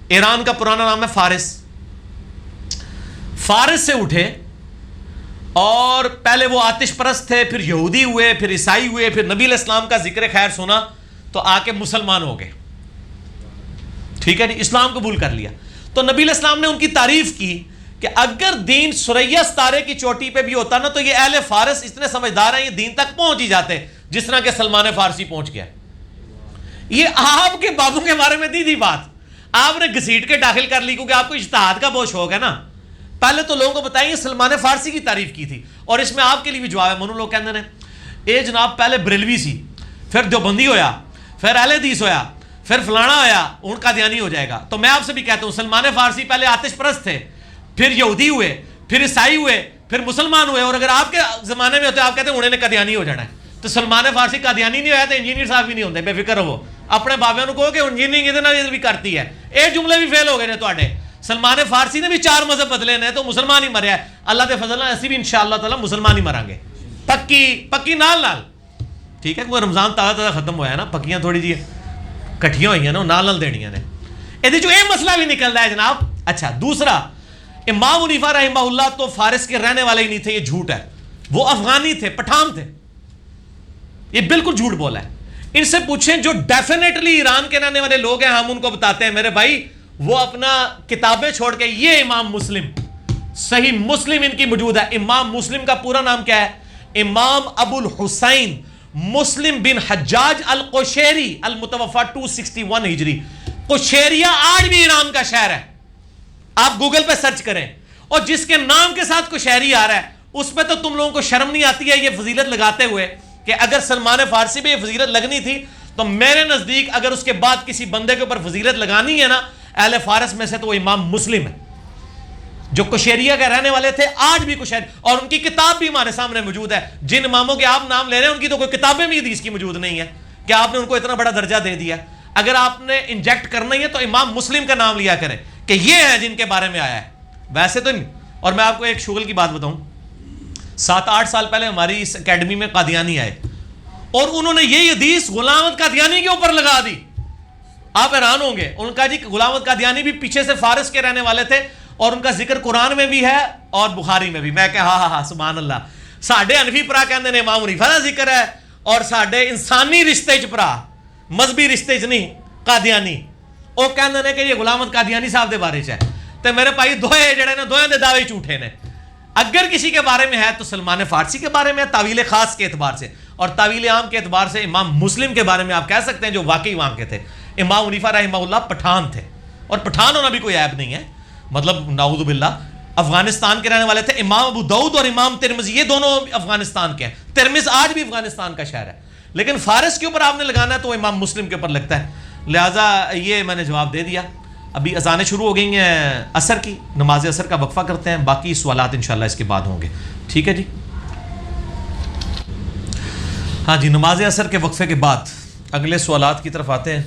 ایران کا پرانا نام ہے فارس، فارس سے اٹھے، اور پہلے وہ آتش پرست تھے، پھر یہودی ہوئے، پھر عیسائی ہوئے، پھر نبی علیہ السلام کا ذکر خیر سنا تو آ کے مسلمان ہو گئے، ٹھیک ہے جی، اسلام قبول کر لیا۔ تو نبی علیہ السلام نے ان کی تعریف کی کہ اگر دین ثریا ستارے کی چوٹی پہ بھی ہوتا نا تو یہ اہل فارس اتنے سمجھدار ہیں، یہ دین تک پہنچ ہی جاتے جس طرح کہ سلمان فارسی پہنچ گیا۔ یہ آپ کے بابوں کے بارے میں دی بات آپ نے گھسیٹ کے داخل کر لی کیونکہ آپ کو اجتہاد کا بہت شوق ہے نا۔ پہلے تو لوگوں کو بتائیں سلمان فارسی کی تعریف کی تھی، اور اس میں آپ کے لیے بھی جواب ہے۔ منو لوگ کہتے ہیں اے جناب پہلے بریلوی سی، پھر دیوبندی ہویا، پھر اہل حدیث ہویا، پھر فلانا ہویا، ان کا قادیانی ہو جائے گا۔ تو میں آپ سے بھی کہتا ہوں سلمان فارسی پہلے آتش پرست تھے، پھر یہودی ہوئے، پھر عیسائی ہوئے، پھر مسلمان ہوئے، اور اگر آپ کے زمانے میں ہوتے آپ کہتے ہیں انہوں نے قادیانی ہو جانا ہے۔ تو سلمان فارسی قادیانی نہیں ہویا تو انجینئر صاحب بھی نہیں ہوتے، بے فکر ہو اپنے بابیاں کو کہو کہ انجینئرنگ ادھر بھی کرتی ہے۔ یہ جملے بھی فیل ہو گئے نے تواڈے۔ سلمان فارسی نے بھی 4 مذہب بدلے نے تو مسلمان ہی مریا ہے۔ اللہ کے فضل نال اسی بھی انشاءاللہ تعالی مسلمان ہی مران گے، پکی نال نال ٹھیک ہے، کوئی رمضان تازہ ختم ہوا ہے نا، پکیاں تھوڑی جی کٹھیاں ہوئی ہیں نا، نال دینیاں نے، یہ مسئلہ بھی نکل رہا ہے جناب. اچھا دوسرا، امام حنیفہ رحمہ اللہ تو فارس کے رہنے والے ہی نہیں تھے، یہ جھوٹ ہے، وہ افغانی تھے، پٹھان تھے، یہ بالکل جھوٹ بولا ہے. ان سے پوچھیں جو ڈیفینیٹلی ایران کے رہنے والے لوگ ہیں، ہم ان کو بتاتے ہیں میرے بھائی وہ اپنا کتابیں چھوڑ کے، یہ امام مسلم، صحیح مسلم ان کی موجود ہے. امام مسلم کا پورا نام کیا ہے؟ امام ابو الحسین مسلم بن حجاج القشیری المتوفا 261 ہجری. قشیریہ آج بھی ایران کا شہر ہے، آپ گوگل پہ سرچ کریں، اور جس کے نام کے ساتھ قشیری آ رہا ہے اس پہ تو تم لوگوں کو شرم نہیں آتی ہے یہ فضیلت لگاتے ہوئے کہ اگر سلمان فارسی پہ یہ فضیلت لگنی تھی تو میرے نزدیک اگر اس کے بعد کسی بندے کے اوپر فضیلت لگانی ہے نا اہل فارس میں سے، تو وہ امام مسلم ہے جو قشیریہ کے رہنے والے تھے، آج بھی قشیر، اور ان کی کتاب بھی ہمارے سامنے موجود ہے. جن اماموں کے آپ نام لے رہے ہیں ان کی تو کوئی کتابیں بھی حدیث کی موجود نہیں ہے کہ آپ نے ان کو اتنا بڑا درجہ دے دیا. اگر آپ نے انجیکٹ کرنا ہی ہے تو امام مسلم کا نام لیا کریں کہ یہ ہیں جن کے بارے میں آیا ہے، ویسے تو نہیں. اور میں آپ کو ایک شغل کی بات بتاؤں، 7-8 سال پہلے ہماری اس اکیڈمی میں قادیانی آئے اور انہوں نے یہ حدیث غلام احمد قادیانی کے اوپر لگا دی. آپ حیران ہوں گے، ان کا جی غلام احمد قادیانی بھی پیچھے سے فارس کے رہنے والے تھے اور ان کا ذکر قرآن میں بھی ہے اور بخاری میں بھی. میں کہ ہاں سبحان اللہ. ساڈے حنفی پرا کہندے نے امام حنیفہ دا ذکر ہے، اور ساڈے انسانی رشتے چ پرا، مذہبی رشتے چ نہیں، قادیانی، وہ کہندے نے کہ یہ غلام احمد قادیانی صاحب دے بارے چ ہے. تے میرے بھائی دوئے جڑے نے دوئے دے دعوے جھوٹے نے. اگر کسی کے بارے میں ہے تو سلمان فارسی کے بارے میں ہے تعویل خاص کے اعتبار سے، اور تعویل عام کے اعتبار سے امام مسلم کے بارے میں آپ کہہ سکتے ہیں جو واقعی وہاں کے تھے. امام حنیفہ رحمہ اللہ پٹھان تھے، اور پٹھان ہونا بھی کوئی عیب نہیں ہے، مطلب نعوذ باللہ افغانستان کے رہنے والے تھے. امام ابو داؤد اور امام ترمذی یہ دونوں افغانستان کے ہیں، ترمذ آج بھی افغانستان کا شہر ہے. لیکن فارس کے اوپر آپ نے لگانا ہے تو امام مسلم کے اوپر لگتا ہے. لہٰذا یہ میں نے جواب دے دیا. ابھی اذانیں شروع ہو گئی ہیں عصر کی، نماز عصر کا وقفہ کرتے ہیں، باقی سوالات انشاءاللہ اس کے بعد ہوں گے. ٹھیک ہے جی، ہاں جی، نماز عصر کے وقفے کے بعد اگلے سوالات کی طرف آتے ہیں.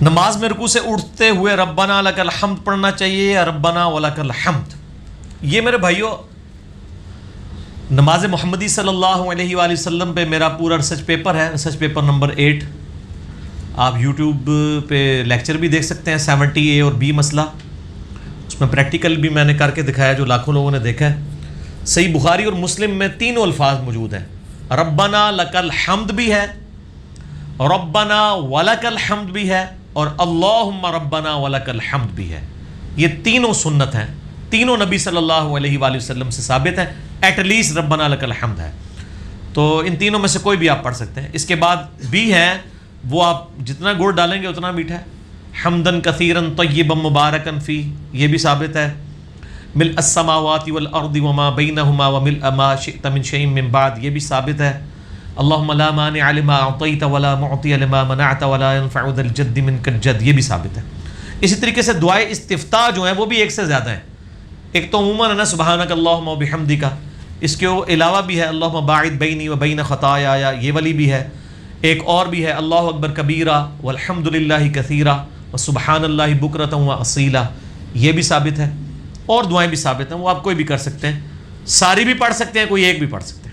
نماز میں رکوع سے اٹھتے ہوئے ربنا لک الحمد پڑھنا چاہیے یا ربنا ولک الحمد؟ یہ میرے بھائیو نماز محمدی صلی اللہ علیہ وآلہ وسلم پہ میرا پورا ریسرچ پیپر ہے، ریسرچ پیپر نمبر 8. آپ یوٹیوب پہ لیکچر بھی دیکھ سکتے ہیں، 70A اور B مسئلہ، اس میں پریکٹیکل بھی میں نے کر کے دکھایا جو لاکھوں لوگوں نے دیکھا ہے. صحیح بخاری اور مسلم میں تینوں الفاظ موجود ہیں، ربنا لک الحمد بھی ہے، ربنا ولک الحمد بھی ہے، اور اللہم ربنا ولک الحمد بھی ہے. یہ تینوں سنت ہیں، تینوں نبی صلی اللہ علیہ وآلہ وسلم سے ثابت ہیں. ایٹ لیسٹ ربنا لک الحمد ہے، تو ان تینوں میں سے کوئی بھی آپ پڑھ سکتے ہیں. اس کے بعد بھی ہے، وہ آپ جتنا گڑ ڈالیں گے اتنا میٹھا ہے. حمدن کثیرن طیبا مبارکن فی، یہ بھی ثابت ہے. ملء السماوات والارض وما بینہما وملء ما شئت من شیء من بعد، یہ بھی ثابت ہے. اللہم لا مانع لما اعطیت ولا معطی لما منعت ولا ينفع ذا الجد منک الجد، یہ بھی ثابت ہے. اسی طریقے سے دعائے استفتاح جو ہیں وہ بھی ایک سے زیادہ ہیں. ایک تو عموماً ہے نا سبحانک اللہم وبحمدک، اس کے علاوہ بھی ہے اللہم باعد بینی وبین خطایا، یہ والی بھی ہے. ایک اور بھی ہے اللہ اکبر کبیرہ والحمد للہ کثیرہ وسبحان اللہ بکرۃ واصیلا، یہ بھی ثابت ہے. اور دعائیں بھی ثابت ہیں، وہ آپ کوئی بھی کر سکتے ہیں، ساری بھی پڑھ سکتے ہیں، کوئی ایک بھی پڑھ سکتے ہیں.